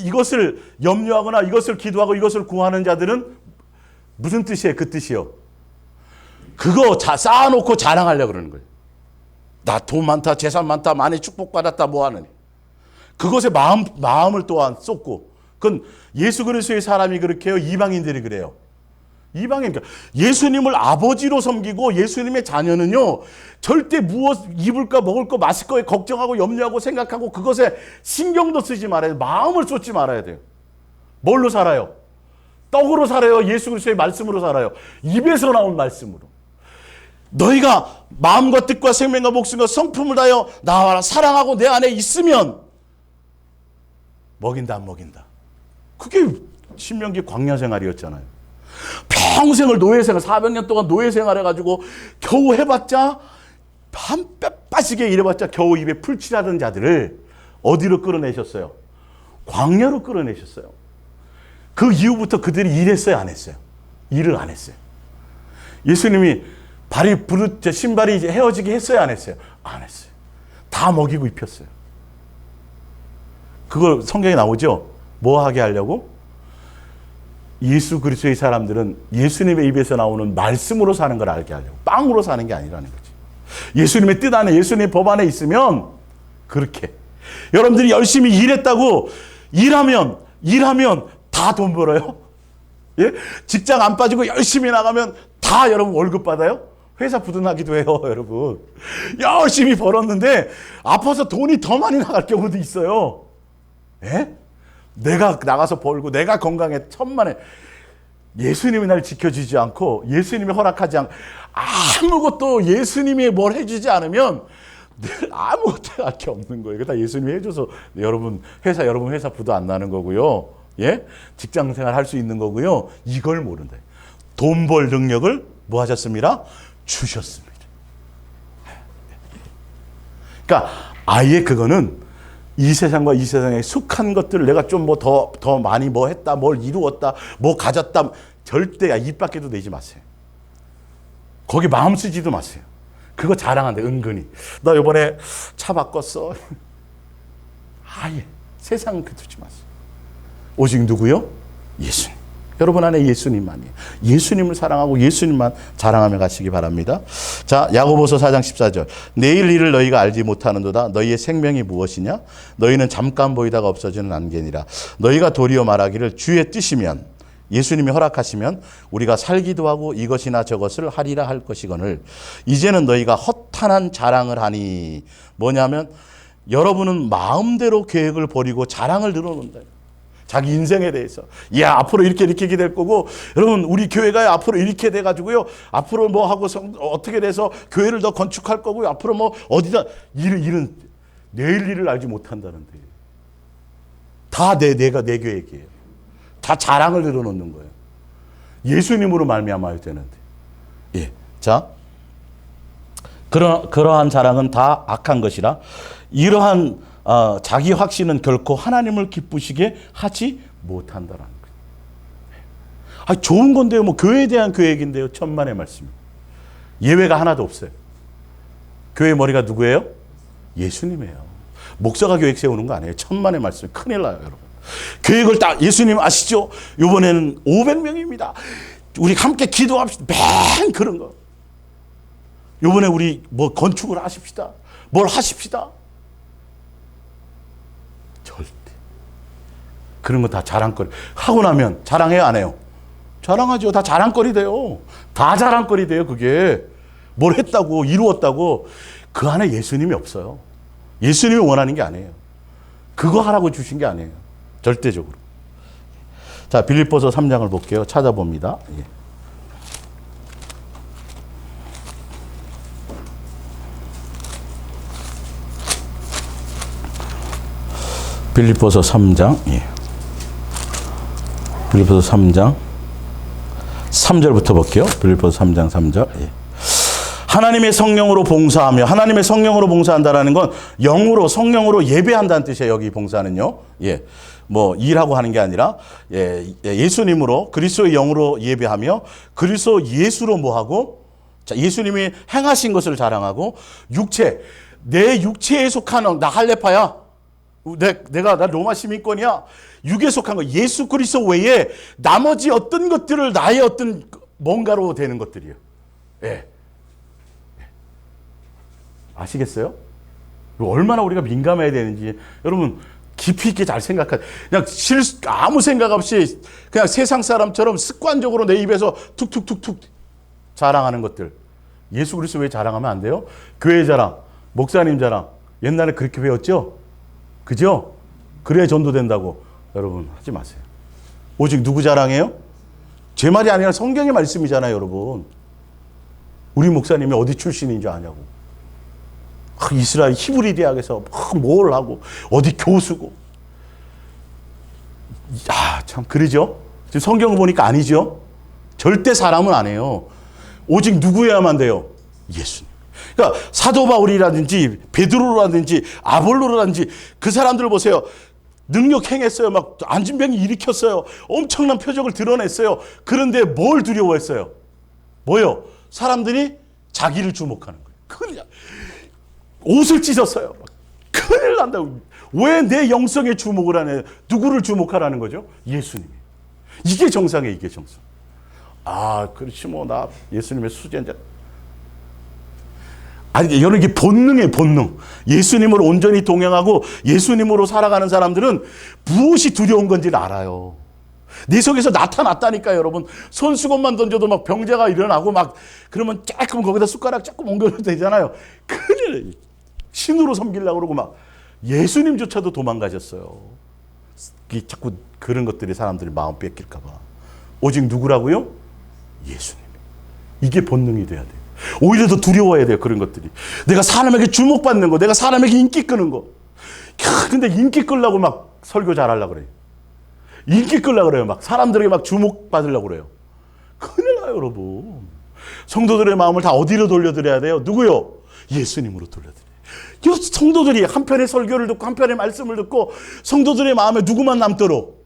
이것을 염려하거나 이것을 기도하고 이것을 구하는 자들은 무슨 뜻이에요? 그 뜻이요. 그거 쌓아놓고 자랑하려고 그러는 거예요. 나 돈 많다, 재산 많다, 많이 축복받았다, 뭐 하느니. 그것에 마음을 또한 쏟고. 그건 예수 그리스도의 사람이 그렇게 해요. 이방인들이 그래요. 그러니까 예수님을 아버지로 섬기고 예수님의 자녀는요, 절대 무엇 입을 거, 먹을 거, 마실 거에 걱정하고 염려하고 생각하고 그것에 신경도 쓰지 말아야 돼요. 마음을 쏟지 말아야 돼요. 뭘로 살아요? 떡으로 살아요? 예수 그리스도의 말씀으로 살아요? 입에서 나온 말씀으로. 너희가 마음과 뜻과 생명과 목숨과 성품을 다하여 나와 사랑하고 내 안에 있으면 먹인다 안 먹인다. 그게 신명기 광야 생활이었잖아요. 평생을 노예생활 400년 동안 노예생활 해가지고 겨우 해봤자 한 뼈 빠지게 일해봤자 겨우 입에 풀칠하던 자들을 어디로 끌어내셨어요? 광야로 끌어내셨어요. 그 이후부터 그들이 일했어요 안 했어요? 일을 안 했어요. 예수님이 신발이 이제 헤어지게 했어요 안 했어요? 안 했어요. 다 먹이고 입혔어요. 그걸 성경에 나오죠? 뭐 하게 하려고? 예수 그리스도의 사람들은 예수님의 입에서 나오는 말씀으로 사는 걸 알게 하려고. 빵으로 사는 게 아니라는 거지. 예수님의 뜻 안에 예수님의 법 안에 있으면 그렇게. 여러분들이 열심히 일했다고 일하면 다 돈 벌어요? 예? 직장 안 빠지고 열심히 나가면 다 여러분 월급 받아요? 회사 부도나기도 해요, 여러분. 열심히 벌었는데 아파서 돈이 더 많이 나갈 경우도 있어요. 예? 내가 나가서 벌고 내가 건강에 천만에 예수님이 날 지켜주지 않고 예수님이 허락하지 않고 아무것도 예수님이 뭘 해주지 않으면 늘 아무것도 할 게 없는 거예요. 이거 다 예수님이 해줘서 여러분 회사 부도 안 나는 거고요. 예? 직장 생활 할 수 있는 거고요. 이걸 모른다. 돈 벌 능력을 뭐 하셨습니다? 주셨습니다. 그러니까 아예 그거는 이 세상과 이 세상에 속한 것들을 내가 좀 뭐 더 많이 뭐 했다, 뭘 이루었다, 뭐 가졌다, 절대 입 밖에도 내지 마세요. 거기 마음 쓰지도 마세요. 그거 자랑한다, 은근히. 나 이번에 차 바꿨어. 아예 세상은 그 두지 마세요. 오직 누구요? 예수님. 여러분 안에 예수님만이에요. 예수님을 사랑하고 예수님만 자랑하며 가시기 바랍니다. 자, 야고보서 4장 14절. 내일 일을 너희가 알지 못하는도다. 너희의 생명이 무엇이냐? 너희는 잠깐 보이다가 없어지는 안개니라. 너희가 도리어 말하기를 주의 뜻이면, 예수님이 허락하시면 우리가 살기도 하고 이것이나 저것을 하리라 할 것이거늘 이제는 너희가 허탄한 자랑을 하니, 뭐냐면 여러분은 마음대로 계획을 버리고 자랑을 늘어놓는다. 자기 인생에 대해서. 야, 앞으로 이렇게 될 거고, 여러분, 우리 교회가 앞으로 이렇게 돼가지고요, 앞으로 뭐 하고, 어떻게 돼서 교회를 더 건축할 거고요, 앞으로 뭐 어디다, 일은, 내일 일을 알지 못한다는데. 다 내가 내 계획이에요. 다 자랑을 늘어놓는 거예요. 예수님으로 말미암아야 되는데. 예. 자. 그러한 자랑은 다 악한 것이라, 이러한 자기 확신은 결코 하나님을 기쁘시게 하지 못한다라는 거예요. 좋은 건데요. 뭐 교회에 대한 계획인데요. 천만의 말씀. 예외가 하나도 없어요. 교회 머리가 누구예요? 예수님이에요. 목사가 계획 세우는 거 아니에요. 천만의 말씀. 큰일 나요, 여러분. 계획을 딱, 예수님 아시죠? 이번에는 500명입니다. 우리 함께 기도합시다. 맨 그런 거. 이번에 우리 뭐 건축을 하십시다. 뭘 하십시다. 절대. 그런 거 다 자랑거리. 하고 나면 자랑해요, 안 해요? 자랑하죠. 다 자랑거리 돼요. 다 자랑거리 돼요, 그게. 뭘 했다고, 이루었다고. 그 안에 예수님이 없어요. 예수님이 원하는 게 아니에요. 그거 하라고 주신 게 아니에요. 절대적으로. 자, 빌립보서 3장을 볼게요. 찾아봅니다. 예. 빌립보서 3장, 예. 빌립보서 3장 3절부터 볼게요. 빌립보서 3장 3절. 예. 하나님의 성령으로 봉사하며, 하나님의 성령으로 봉사한다라는 건 영으로, 성령으로 예배한다는 뜻이에요. 여기 봉사는요. 예. 뭐 일하고 하는 게 아니라, 예수님으로, 그리스도의 영으로 예배하며, 그리스도 예수로 뭐 하고, 자, 예수님이 행하신 것을 자랑하고, 내 육체에 속한 나 할레파야. 나 로마 시민권이야. 육에 속한 거. 예수 그리스도 외에 나머지 어떤 것들을 나의 어떤 뭔가로 되는 것들이에요. 예. 아시겠어요? 얼마나 우리가 민감해야 되는지. 여러분, 깊이 있게 잘 그냥 아무 생각 없이 그냥 세상 사람처럼 습관적으로 내 입에서 툭툭툭툭 자랑하는 것들. 예수 그리스도 외에 자랑하면 안 돼요? 교회 자랑, 목사님 자랑. 옛날에 그렇게 배웠죠? 그죠? 그래야 전도된다고. 여러분, 하지 마세요. 오직 누구 자랑해요? 제 말이 아니라 성경의 말씀이잖아요, 여러분. 우리 목사님이 어디 출신인 줄 아냐고. 이스라엘 히브리 대학에서 뭘 하고, 어디 교수고. 참, 그러죠? 지금 성경을 보니까 아니죠? 절대 사람은 안 해요. 오직 누구여야만 돼요? 예수님. 그러니까 사도 바울이라든지 베드로라든지 아볼로라든지 그 사람들 보세요. 능력 행했어요. 막 안진병이 일으켰어요. 엄청난 표적을 드러냈어요. 그런데 뭘 두려워했어요? 뭐요? 사람들이 자기를 주목하는 거예요. 큰일 나. 옷을 찢었어요. 큰일 난다고. 왜 내 영성에 주목을 하냐? 누구를 주목하라는 거죠? 예수님. 이게 정상이에요. 이게 정상. 그렇지 뭐 나 예수님의 수제자. 여러분, 이게 본능이에요, 본능. 예수님으로 온전히 동행하고 예수님으로 살아가는 사람들은 무엇이 두려운 건지를 알아요. 내 속에서 나타났다니까요, 여러분. 손수건만 던져도 막 병자가 일어나고 막, 그러면 조금 거기다 숟가락 조금 옮겨도 되잖아요. 큰일. 신으로 섬기려고 그러고 막, 예수님조차도 도망가셨어요. 자꾸 그런 것들이 사람들이 마음 뺏길까봐. 오직 누구라고요? 예수님. 이게 본능이 돼야 돼요. 오히려 더 두려워야 돼요, 그런 것들이. 내가 사람에게 주목받는 거, 내가 사람에게 인기 끄는 거. 근데 인기 끌려고 막 설교 잘하려고 그래요. 인기 끌려고 그래요. 막 사람들에게 막 주목받으려고 그래요. 큰일 나요, 여러분. 성도들의 마음을 다 어디로 돌려드려야 돼요? 누구요? 예수님으로 돌려드려요. 이 성도들이 한편의 설교를 듣고 한편의 말씀을 듣고 성도들의 마음에 누구만 남도록?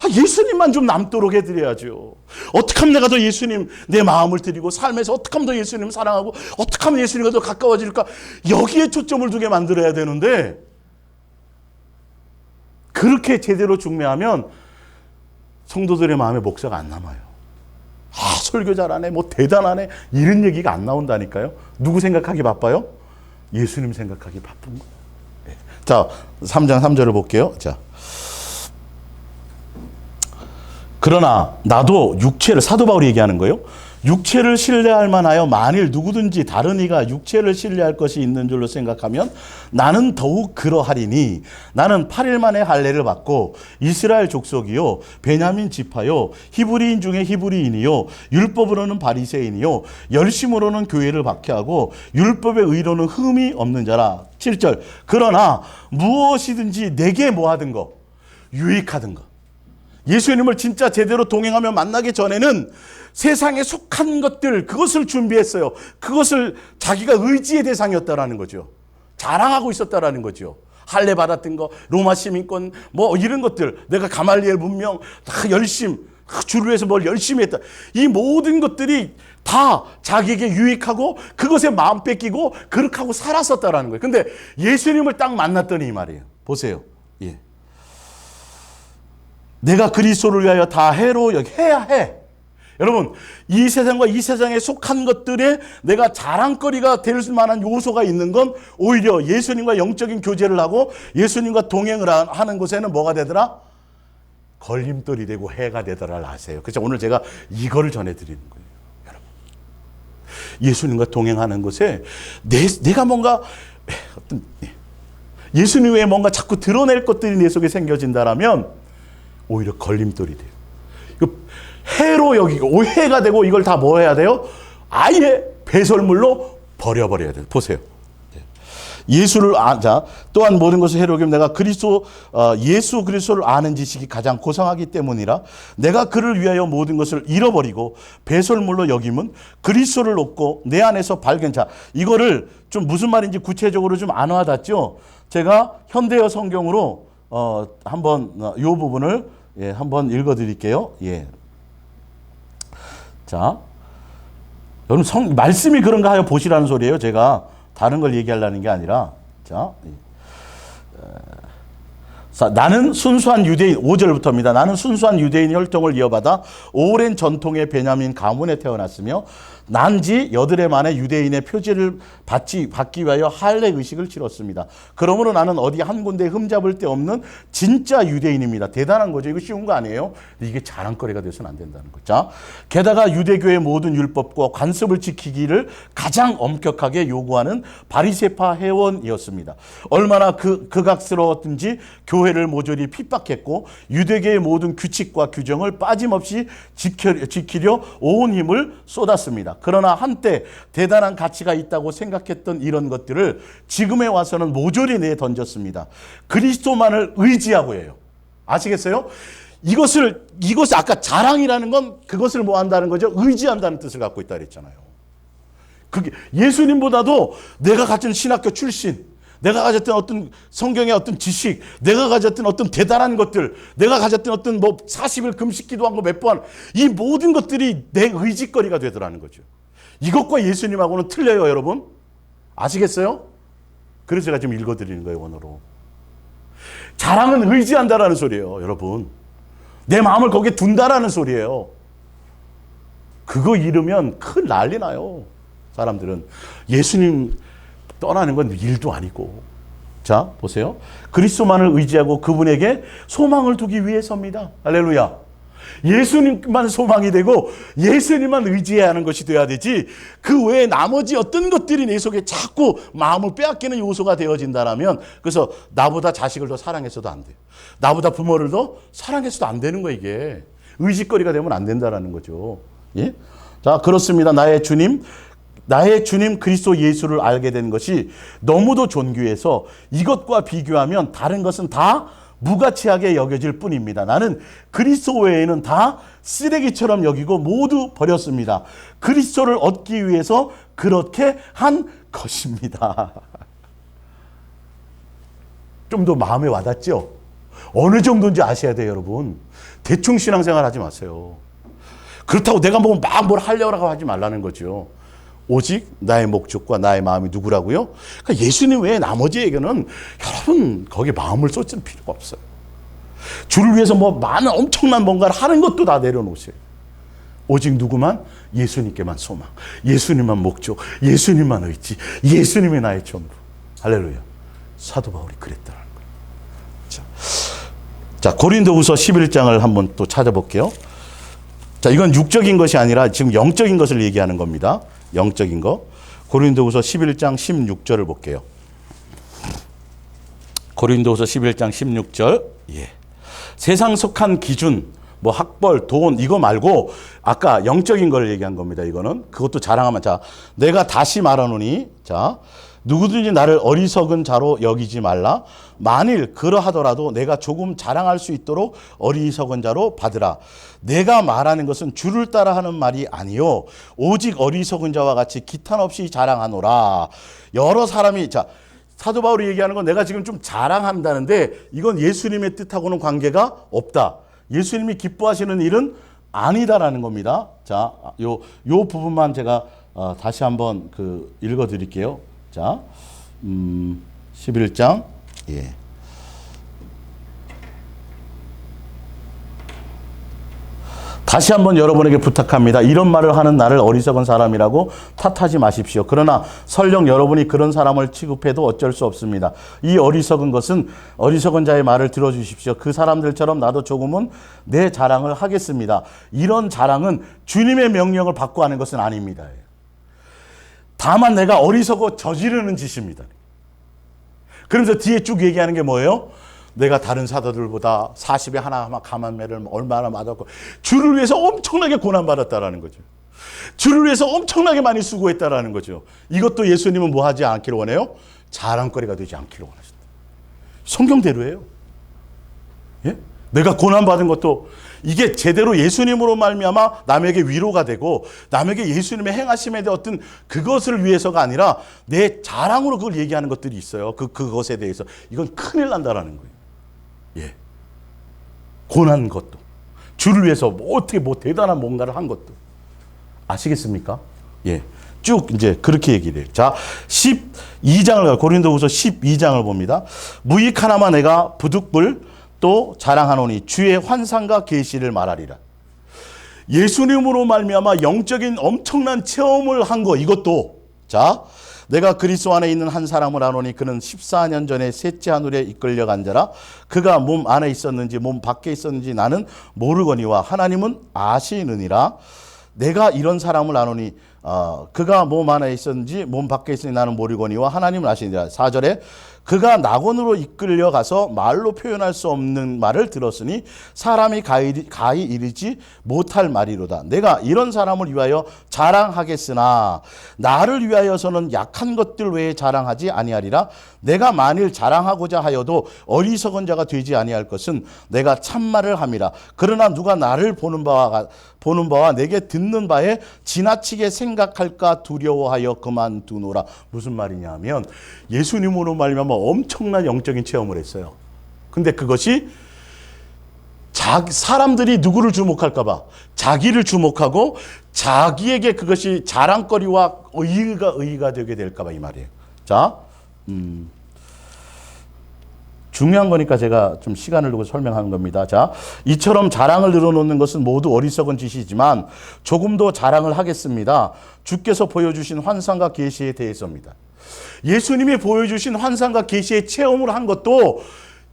예수님만 좀 남도록 해드려야죠. 어떻게 하면 내가 더 예수님 내 마음을 드리고 삶에서 어떻게 하면 더 예수님 사랑하고 어떻게 하면 예수님과 더 가까워질까? 여기에 초점을 두게 만들어야 되는데 그렇게 제대로 중매하면 성도들의 마음에 목자가 안 남아요. 설교 잘하네, 뭐 대단하네 이런 얘기가 안 나온다니까요. 누구 생각하기 바빠요? 예수님 생각하기 바쁜 거예요. 자, 3장 3절을 볼게요. 자, 그러나 나도 육체를, 사도 바울이 얘기하는 거예요. 육체를 신뢰할 만하여 만일 누구든지 다른 이가 육체를 신뢰할 것이 있는 줄로 생각하면 나는 더욱 그러하리니 나는 8일 만에 할례를 받고 이스라엘 족속이요 베냐민 지파요 히브리인 중에 히브리인이요 율법으로는 바리새인이요 열심으로는 교회를 박해하고 율법의 의로는 흠이 없는 자라. 7절 그러나 무엇이든지 내게 뭐하든 거 유익하든 거. 예수님을 진짜 제대로 동행하며 만나기 전에는 세상에 속한 것들 그것을 준비했어요. 그것을 자기가 의지의 대상이었다라는 거죠. 자랑하고 있었다라는 거죠. 할례 받았던 거, 로마 시민권 뭐 이런 것들, 내가 가말리엘 문명 다 주를 위해서 뭘 열심히 했다. 이 모든 것들이 다 자기에게 유익하고 그것에 마음 뺏기고 그렇게 하고 살았었다라는 거예요. 근데 예수님을 딱 만났더니 이 말이에요. 보세요. 예. 내가 그리스도를 위하여 다 해로 해야 해. 여러분, 이 세상과 이 세상에 속한 것들에 내가 자랑거리가 될 만한 요소가 있는 건 오히려 예수님과 영적인 교제를 하고 예수님과 동행을 하는 곳에는 뭐가 되더라? 걸림돌이 되고 해가 되더라를 아세요. 그래서 오늘 제가 이거를 전해드리는 거예요. 여러분, 예수님과 동행하는 곳에 내가 뭔가 예수님 외에 뭔가 자꾸 드러낼 것들이 내 속에 생겨진다라면 오히려 걸림돌이 돼요. 이거 해로 여기고 오해가 되고 이걸 다 뭐 해야 돼요? 아예 배설물로 버려버려야 돼요. 보세요. 예수를 자 또한 모든 것을 해로 여기면 내가 예수 그리스도를 아는 지식이 가장 고상하기 때문이라 내가 그를 위하여 모든 것을 잃어버리고 배설물로 여김은 그리스도를 얻고 내 안에서 발견자. 이거를 좀 무슨 말인지 구체적으로 좀 안 와닿죠? 제가 현대어 성경으로 한번 이 부분을 한번 읽어드릴게요. 예. 자, 여러분 말씀이 그런가 하여 보시라는 소리예요. 제가 다른 걸 얘기하려는 게 아니라. 자, 나는 순수한 유대인, 5절부터입니다. 나는 순수한 유대인 혈통을 이어받아 오랜 전통의 베냐민 가문에 태어났으며 난지 여드레 만에 유대인의 표지를 받기 위하여 할례 의식을 치렀습니다. 그러므로 나는 어디 한 군데 흠잡을 데 없는 진짜 유대인입니다. 대단한 거죠. 이거 쉬운 거 아니에요? 이게 자랑거리가 돼서는 안 된다는 거죠. 자, 게다가 유대교의 모든 율법과 관습을 지키기를 가장 엄격하게 요구하는 바리새파 회원이었습니다. 얼마나 극악스러웠든지 교회를 모조리 핍박했고 유대교의 모든 규칙과 규정을 빠짐없이 지키려 온 힘을 쏟았습니다. 그러나 한때 대단한 가치가 있다고 생각했던 이런 것들을 지금에 와서는 모조리 내던졌습니다. 그리스도만을 의지하고 해요. 아시겠어요? 이것을 아까 자랑이라는 건 그것을 뭐 한다는 거죠? 의지한다는 뜻을 갖고 있다 그랬잖아요. 그게 예수님보다도 내가 가진 신학교 출신, 내가 가졌던 어떤 성경의 어떤 지식, 내가 가졌던 어떤 대단한 것들, 내가 가졌던 어떤 40일 금식 기도한 거 몇 번, 이 모든 것들이 내 의지거리가 되더라는 거죠. 이것과 예수님하고는 틀려요, 여러분. 아시겠어요? 그래서 제가 지금 읽어드리는 거예요, 오늘로. 자랑은 의지한다라는 소리예요, 여러분. 내 마음을 거기에 둔다라는 소리예요. 그거 잃으면 큰 난리 나요. 사람들은 예수님 떠나는 건 일도 아니고. 자, 보세요. 그리스도만을 의지하고 그분에게 소망을 두기 위해서입니다. 할렐루야. 예수님만 소망이 되고 예수님만 의지해야 하는 것이 돼야 되지, 그 외에 나머지 어떤 것들이 내 속에 자꾸 마음을 빼앗기는 요소가 되어진다라면, 그래서 나보다 자식을 더 사랑해서도 안 돼요. 나보다 부모를 더 사랑해서도 안 되는 거예요. 이게 의지거리가 되면 안 된다라는 거죠. 예? 자, 그렇습니다. 나의 주님 그리스도 예수를 알게 된 것이 너무도 존귀해서 이것과 비교하면 다른 것은 다 무가치하게 여겨질 뿐입니다. 나는 그리스도 외에는 다 쓰레기처럼 여기고 모두 버렸습니다. 그리스도를 얻기 위해서 그렇게 한 것입니다. 좀 더 마음에 와닿죠? 어느 정도인지 아셔야 돼요, 여러분. 대충 신앙생활 하지 마세요. 그렇다고 내가 뭐 막 뭘 하려고 하지 말라는 거죠. 오직 나의 목적과 나의 마음이 누구라고요? 그러니까 예수님 외에 나머지에게는 여러분 거기에 마음을 쏟을 필요가 없어요. 주를 위해서 뭐 많은 엄청난 뭔가를 하는 것도 다 내려놓으세요. 오직 누구만? 예수님께만 소망, 예수님만 목적, 예수님만 의지, 예수님이 나의 전부. 할렐루야. 사도 바울이 그랬다는 거예요. 자, 고린도후서 11장을 한번 또 찾아볼게요. 자, 이건 육적인 것이 아니라 지금 영적인 것을 얘기하는 겁니다. 영적인 거. 고린도후서 11장 16절을 볼게요. 고린도후서 11장 16절. 예. 세상 속한 기준, 뭐 학벌, 돈 이거 말고 아까 영적인 걸 얘기한 겁니다. 이거는 그것도 자랑하면 자, 내가 다시 말하노니 자, 누구든지 나를 어리석은 자로 여기지 말라. 만일 그러하더라도 내가 조금 자랑할 수 있도록 어리석은 자로 받으라. 내가 말하는 것은 주를 따라 하는 말이 아니요 오직 어리석은 자와 같이 기탄 없이 자랑하노라. 여러 사람이 자, 사도 바울이 얘기하는 건 내가 지금 좀 자랑한다는데 이건 예수님의 뜻하고는 관계가 없다. 예수님이 기뻐하시는 일은 아니다라는 겁니다. 자, 요 부분만 제가 다시 한번 읽어 드릴게요. 자, 11장. 예. 다시 한번 여러분에게 부탁합니다. 이런 말을 하는 나를 어리석은 사람이라고 탓하지 마십시오. 그러나 설령 여러분이 그런 사람을 취급해도 어쩔 수 없습니다. 이 어리석은 것은 어리석은 자의 말을 들어주십시오. 그 사람들처럼 나도 조금은 내 자랑을 하겠습니다. 이런 자랑은 주님의 명령을 받고 하는 것은 아닙니다. 다만 내가 어리석어 저지르는 짓입니다. 그러면서 뒤에 쭉 얘기하는 게 뭐예요? 내가 다른 사도들보다 40에 하나 감한매를 얼마나 맞았고 주를 위해서 엄청나게 고난받았다라는 거죠. 주를 위해서 엄청나게 많이 수고했다라는 거죠. 이것도 예수님은 뭐 하지 않기를 원해요? 자랑거리가 되지 않기를 원하신다. 성경대로예요. 예? 내가 고난받은 것도 이게 제대로 예수님으로 말미암아 남에게 위로가 되고 남에게 예수님의 행하심에 대한 어떤 그것을 위해서가 아니라 내 자랑으로 그걸 얘기하는 것들이 있어요. 그것에 대해서 이건 큰일 난다라는 거예요. 예. 고난 것도 주를 위해서 어떻게 대단한 뭔가를 한 것도 아시겠습니까? 예. 쭉 이제 그렇게 얘기를 해요. 자, 12장을 고린도후서 12장을 봅니다. 무익 하나만 내가 부득불 또 자랑하노니 주의 환상과 계시를 말하리라. 예수님으로 말미암아 영적인 엄청난 체험을 한 거 이것도 자, 내가 그리스도 안에 있는 한 사람을 아노니 그는 14년 전에 셋째 하늘에 이끌려간 자라. 그가 몸 안에 있었는지 몸 밖에 있었는지 나는 모르거니와 하나님은 아시느니라. 내가 이런 사람을 아노니 그가 몸 안에 있었는지 몸 밖에 있었는지 나는 모르거니와 하나님은 아시느니라. 4절에 그가 낙원으로 이끌려가서 말로 표현할 수 없는 말을 들었으니 사람이 가히 이르지 못할 말이로다. 내가 이런 사람을 위하여 자랑하겠으나 나를 위하여서는 약한 것들 외에 자랑하지 아니하리라. 내가 만일 자랑하고자 하여도 어리석은 자가 되지 아니할 것은 내가 참말을 함이라. 그러나 누가 나를 보는 바와 내게 듣는 바에 지나치게 생각할까 두려워하여 그만두노라. 무슨 말이냐 하면 예수님으로 말미암아 엄청난 영적인 체험을 했어요. 근데 그것이 사람들이 누구를 주목할까 봐 자기를 주목하고 자기에게 그것이 자랑거리와 의의가 되게 될까 봐 이 말이에요. 자, 중요한 거니까 제가 좀 시간을 두고 설명하는 겁니다. 자, 이처럼 자랑을 늘어놓는 것은 모두 어리석은 짓이지만 조금 더 자랑을 하겠습니다. 주께서 보여주신 환상과 계시에 대해서입니다. 예수님이 보여주신 환상과 계시의 체험을 한 것도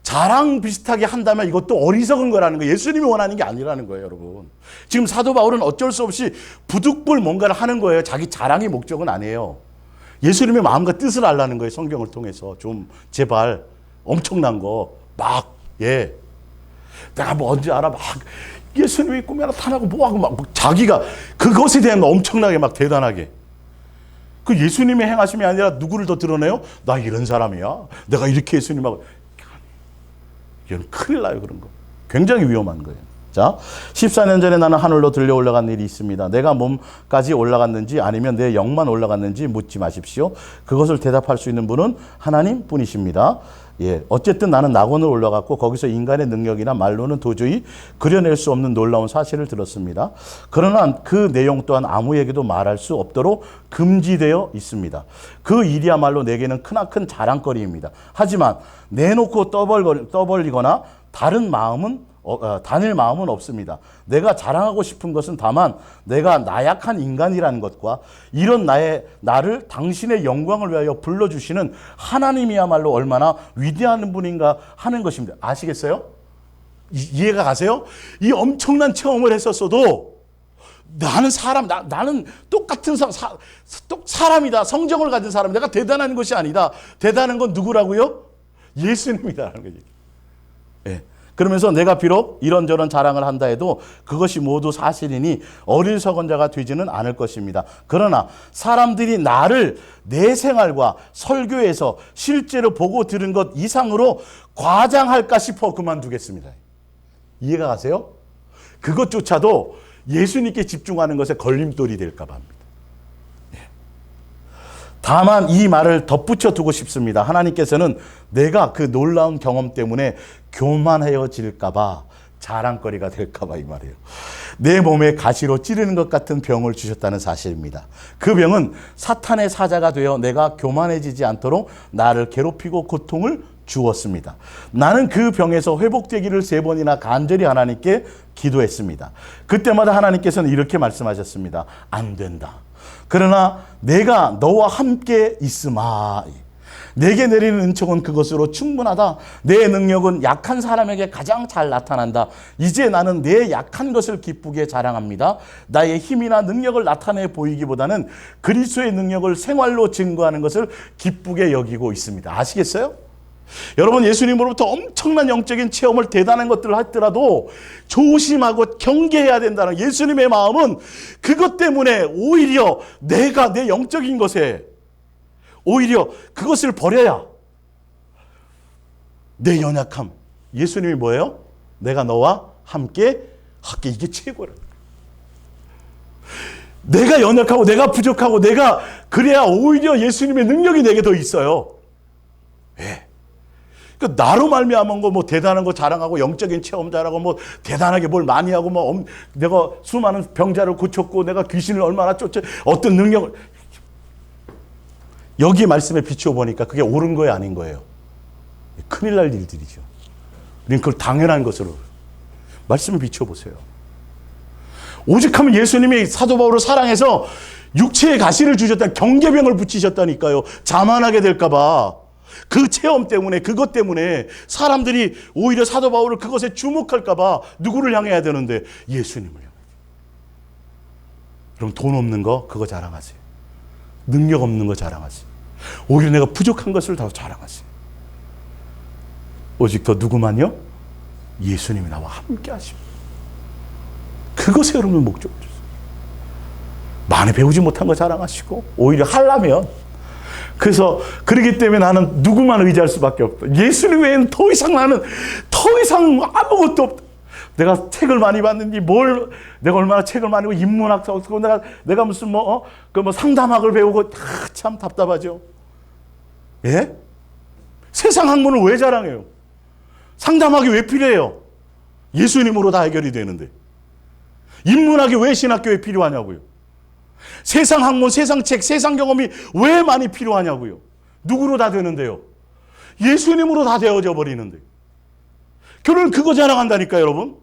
자랑 비슷하게 한다면 이것도 어리석은 거라는 거예요. 예수님이 원하는 게 아니라는 거예요, 여러분. 지금 사도 바울은 어쩔 수 없이 부득불 뭔가를 하는 거예요. 자기 자랑의 목적은 아니에요. 예수님의 마음과 뜻을 알라는 거예요. 성경을 통해서 좀 제발 엄청난 거 막 예. 내가 뭔지 알아 막 예수님이 꿈에 나타나고 뭐하고 막 자기가 그것에 대한 엄청나게 막 대단하게 그 예수님의 행하심이 아니라 누구를 더 드러내요? 나 이런 사람이야. 내가 이렇게 예수님하고 이건 큰일 나요. 그런 거 굉장히 위험한 거예요. 자, 14년 전에 나는 하늘로 들려 올라간 일이 있습니다. 내가 몸까지 올라갔는지 아니면 내 영만 올라갔는지 묻지 마십시오. 그것을 대답할 수 있는 분은 하나님 뿐이십니다. 예, 어쨌든 나는 낙원으로 올라갔고 거기서 인간의 능력이나 말로는 도저히 그려낼 수 없는 놀라운 사실을 들었습니다. 그러나 그 내용 또한 아무에게도 말할 수 없도록 금지되어 있습니다. 그 일이야말로 내게는 크나큰 자랑거리입니다. 하지만 내놓고 떠벌리거나 다닐 마음은 없습니다. 내가 자랑하고 싶은 것은 다만 내가 나약한 인간이라는 것과 이런 나를 당신의 영광을 위하여 불러주시는 하나님이야말로 얼마나 위대한 분인가 하는 것입니다. 아시겠어요? 이해가 가세요? 이 엄청난 체험을 했었어도 나는 나는 똑같은 사람이다. 성정을 가진 사람. 내가 대단한 것이 아니다. 대단한 건 누구라고요? 예수님이다라는 거지. 예. 그러면서 내가 비록 이런저런 자랑을 한다 해도 그것이 모두 사실이니 어리석은 자가 되지는 않을 것입니다. 그러나 사람들이 나를 내 생활과 설교에서 실제로 보고 들은 것 이상으로 과장할까 싶어 그만두겠습니다. 이해가 가세요? 그것조차도 예수님께 집중하는 것에 걸림돌이 될까 봐 합니다. 다만 이 말을 덧붙여 두고 싶습니다. 하나님께서는 내가 그 놀라운 경험 때문에 교만해질까 봐, 자랑거리가 될까 봐 이 말이에요. 내 몸에 가시로 찌르는 것 같은 병을 주셨다는 사실입니다. 그 병은 사탄의 사자가 되어 내가 교만해지지 않도록 나를 괴롭히고 고통을 주었습니다. 나는 그 병에서 회복되기를 3번이나 간절히 하나님께 기도했습니다. 그때마다 하나님께서는 이렇게 말씀하셨습니다. 안 된다. 그러나 내가 너와 함께 있으마. 내게 내리는 은총은 그것으로 충분하다. 내 능력은 약한 사람에게 가장 잘 나타난다. 이제 나는 내 약한 것을 기쁘게 자랑합니다. 나의 힘이나 능력을 나타내 보이기보다는 그리스도의 능력을 생활로 증거하는 것을 기쁘게 여기고 있습니다. 아시겠어요? 여러분, 예수님으로부터 엄청난 영적인 체험을 대단한 것들을 했더라도 조심하고 경계해야 된다는 예수님의 마음은 그것 때문에 오히려 내가 내 영적인 것에 오히려 그것을 버려야 내 연약함. 예수님이 뭐예요? 내가 너와 함께 할게. 이게 최고라. 내가 연약하고 내가 부족하고 내가 그래야 오히려 예수님의 능력이 내게 더 있어요. 왜? 그러니까 나로 말미암은 거 뭐 대단한 거 자랑하고 영적인 체험 잘하고 뭐 대단하게 뭘 많이 하고 뭐 내가 수많은 병자를 고쳤고 내가 귀신을 얼마나 쫓아 어떤 능력을 여기 말씀에 비추어 보니까 그게 옳은 거예요, 아닌 거예요? 큰일 날 일들이죠. 우리는 그걸 당연한 것으로 말씀을 비추어 보세요. 오직하면 예수님이 사도 바울을 사랑해서 육체의 가시를 주셨다, 경계병을 붙이셨다니까요. 자만하게 될까 봐. 그 체험 때문에, 그것 때문에 사람들이 오히려 사도 바울을 그것에 주목할까 봐 누구를 향해야 되는데 예수님을 향해야 돼요. 그럼 돈 없는 거 그거 자랑하세요. 능력 없는 거 자랑하세요. 오히려 내가 부족한 것을 더 자랑하세요. 오직 더 누구만요? 예수님이 나와 함께 하십니다. 그것에 여러분 목적을 주세요. 많이 배우지 못한 거 자랑하시고 오히려 하려면 그래서 그러기 때문에 나는 누구만 의지할 수밖에 없다. 예수님 외에는 더 이상 아무것도 없다. 내가 책을 많이 봤는지 내가 얼마나 책을 많이 보고 인문학 쓰고 내가 무슨 상담학을 배우고 참 답답하죠. 예? 세상 학문을 왜 자랑해요? 상담학이 왜 필요해요? 예수님으로 다 해결이 되는데. 인문학이 왜 신학교에 필요하냐고요? 세상 학문, 세상 책, 세상 경험이 왜 많이 필요하냐고요? 누구로 다 되는데요? 예수님으로 다 되어져 버리는데. 결론은 그거 자랑한다니까요, 여러분.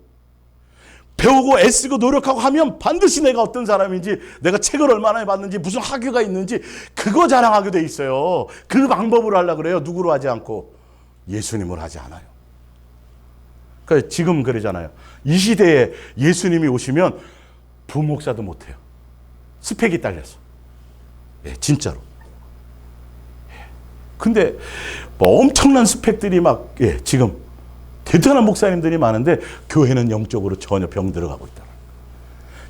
배우고 애쓰고 노력하고 하면 반드시 내가 어떤 사람인지, 내가 책을 얼마나 봤는지, 무슨 학위가 있는지 그거 자랑하게 돼 있어요. 그 방법으로 하려고 그래요. 누구로 하지 않고. 예수님으로 하지 않아요. 그러니까 지금 그러잖아요. 이 시대에 예수님이 오시면 부목사도 못해요. 스펙이 딸려서. 예, 진짜로. 예. 근데 엄청난 스펙들이 지금 대단한 목사님들이 많은데 교회는 영적으로 전혀 병 들어가고 있다.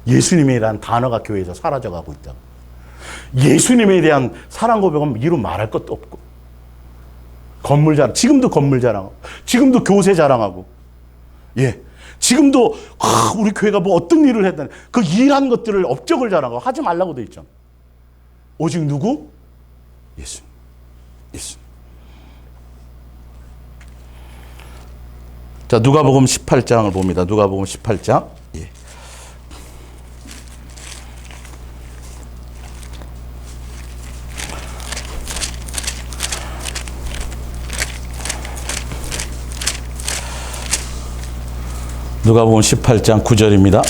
예수님이라는 단어가 교회에서 사라져가고 있다. 예수님에 대한 사랑 고백은 이루 말할 것도 없고 건물 자랑, 지금도 건물 자랑하고 지금도 교세 자랑하고 예, 지금도 우리 교회가 뭐 어떤 일을 했다니 그 일한 것들을 업적을 자랑하고 하지 말라고 돼 있잖아. 오직 누구? 예수님. 예수님. 자, 누가복음 18장을 봅니다. 누가복음 18장. 예. 누가복음 18장 9절입니다.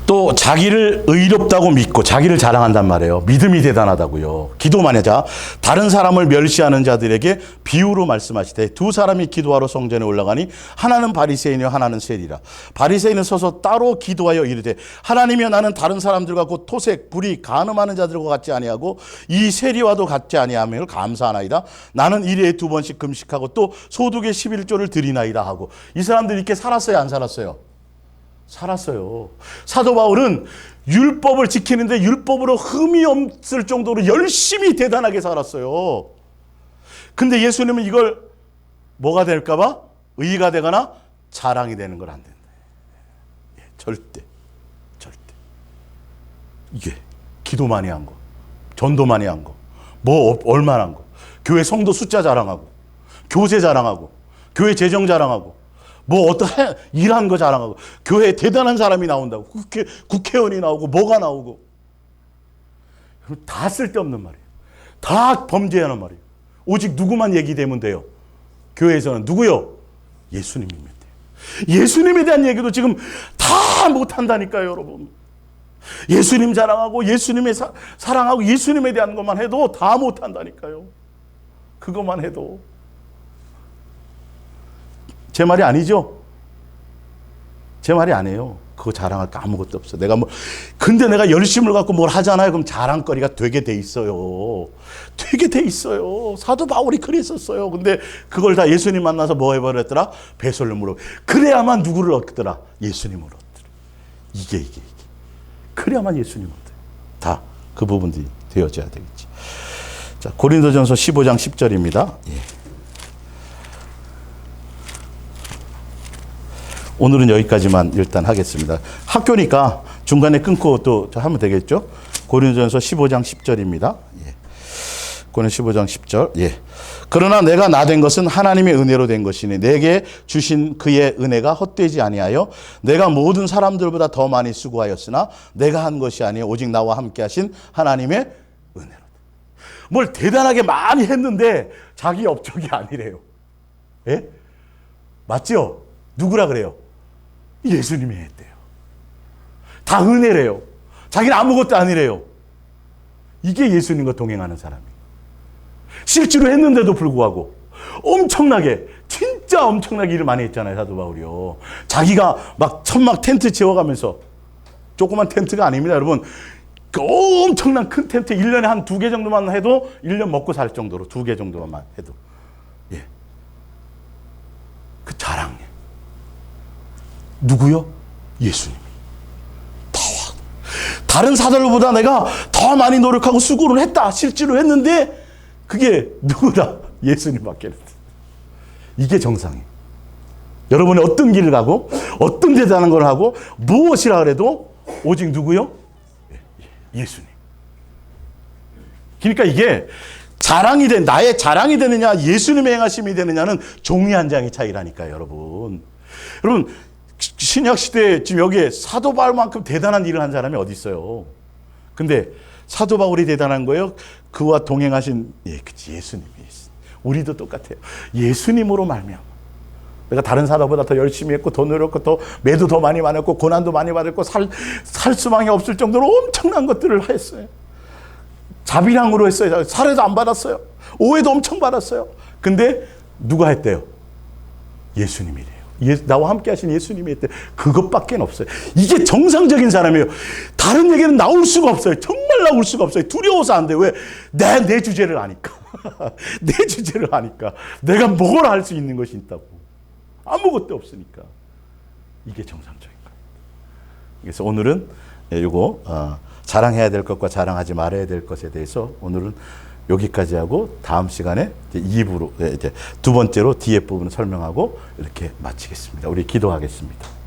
또 자기를 의롭다고 믿고 자기를 자랑한단 말이에요. 믿음이 대단하다고요. 기도만 하자. 다른 사람을 멸시하는 자들에게 비유로 말씀하시되 두 사람이 기도하러 성전에 올라가니 하나는 바리새인이요 하나는 세리라. 바리새인은 서서 따로 기도하여 이르되 하나님이여 나는 다른 사람들과 곧 토색, 불의, 간음하는 자들과 같지 아니하고 이 세리와도 같지 아니함을 감사하나이다. 나는 일일에 2번씩 금식하고 또 소득의 11조를 드리나이다 하고. 이 사람들이 이렇게 살았어요 안 살았어요? 살았어요. 사도 바울은 율법을 지키는데 율법으로 흠이 없을 정도로 열심히 대단하게 살았어요. 근데 예수님은 이걸 뭐가 될까 봐? 의의가 되거나 자랑이 되는 걸 안 된다. 예, 절대. 이게 기도 많이 한 거, 전도 많이 한 거, 뭐 얼마나 한 거, 교회 성도 숫자 자랑하고, 교세 자랑하고, 교회 재정 자랑하고, 뭐 어떤 일한 거 자랑하고, 교회에 대단한 사람이 나온다고, 국회의원이 나오고, 뭐가 나오고, 다 쓸데없는 말이에요. 다 범죄하는 말이에요. 오직 누구만 얘기되면 돼요? 교회에서는 누구요? 예수님이면 돼요. 예수님에 대한 얘기도 지금 다 못한다니까요, 여러분. 예수님 자랑하고 예수님의 사랑하고 예수님에 대한 것만 해도 다 못한다니까요. 그것만 해도. 제 말이 아니죠? 제 말이 아니에요. 그거 자랑할 거 아무것도 없어. 근데 내가 열심을 갖고 뭘 하잖아요. 그럼 자랑거리가 되게 돼 있어요. 되게 돼 있어요. 사도 바울이 그랬었어요. 근데 그걸 다 예수님 만나서 뭐 해버렸더라? 배설물로. 그래야만 누구를 얻더라? 예수님을 얻더라. 이게. 그래야만 예수님을 얻어요. 다 그 부분들이 되어져야 되겠지. 자, 고린도전서 15장 10절입니다. 예. 오늘은 여기까지만 일단 하겠습니다. 학교니까 중간에 끊고 또 하면 되겠죠? 고린도전서 15장 10절입니다. 예. 고린도전서 15장 10절. 예. 그러나 내가 나된 것은 하나님의 은혜로 된 것이니 내게 주신 그의 은혜가 헛되지 아니하여 내가 모든 사람들보다 더 많이 수고하였으나 내가 한 것이 아니요 오직 나와 함께 하신 하나님의 은혜로. 뭘 대단하게 많이 했는데 자기 업적이 아니래요. 예? 맞죠? 누구라 그래요? 예수님이 했대요. 다 은혜래요. 자기는 아무것도 아니래요. 이게 예수님과 동행하는 사람이에요. 실제로 했는데도 불구하고 엄청나게 진짜 엄청나게 일을 많이 했잖아요. 사도 바울이요. 자기가 막 천막 텐트 지어가면서 조그만 텐트가 아닙니다. 여러분 그 엄청난 큰 텐트 1년에 한 2개 정도만 해도 1년 먹고 살 정도로 2개 정도만 해도 예. 그 자랑이에요. 누구요? 예수님. 다른 사도들보다 내가 더 많이 노력하고 수고를 했다. 실제로 했는데 그게 누구다? 예수님밖에 없다. 이게 정상이에요. 여러분이 어떤 길을 가고 어떤 대단한 걸 하고 무엇이라 그래도 오직 누구요? 예수님. 그러니까 이게 자랑이 나의 자랑이 되느냐 예수님의 행하심이 되느냐는 종이 한 장의 차이라니까요. 여러분 신약 시대에 지금 여기에 사도 바울만큼 대단한 일을 한 사람이 어디 있어요? 근데 사도 바울이 대단한 거예요. 그와 동행하신 예수님이. 우리도 똑같아요. 예수님으로 말미암아. 내가 다른 사람보다 더 열심히 했고 더 노력했고 더 매도 더 많이 받았고 고난도 많이 받았고 살 수망이 없을 정도로 엄청난 것들을 했어요. 자비랑으로 했어요. 살해도 안 받았어요. 오해도 엄청 받았어요. 근데 누가 했대요? 예수님이래요. 나와 함께 하신 예수님이 했대. 그것밖에 없어요. 이게 정상적인 사람이에요. 다른 얘기는 나올 수가 없어요. 정말 나올 수가 없어요. 두려워서 안 돼. 왜? 내 주제를 아니까. 내 주제를 아니까. 내가 뭘 할 수 있는 것이 있다고. 아무것도 없으니까. 이게 정상적인 거예요. 그래서 오늘은 이거 자랑해야 될 것과 자랑하지 말아야 될 것에 대해서 오늘은 여기까지 하고 다음 시간에 이제 2부로 이제 두 번째로 뒤에 부분을 설명하고 이렇게 마치겠습니다. 우리 기도하겠습니다.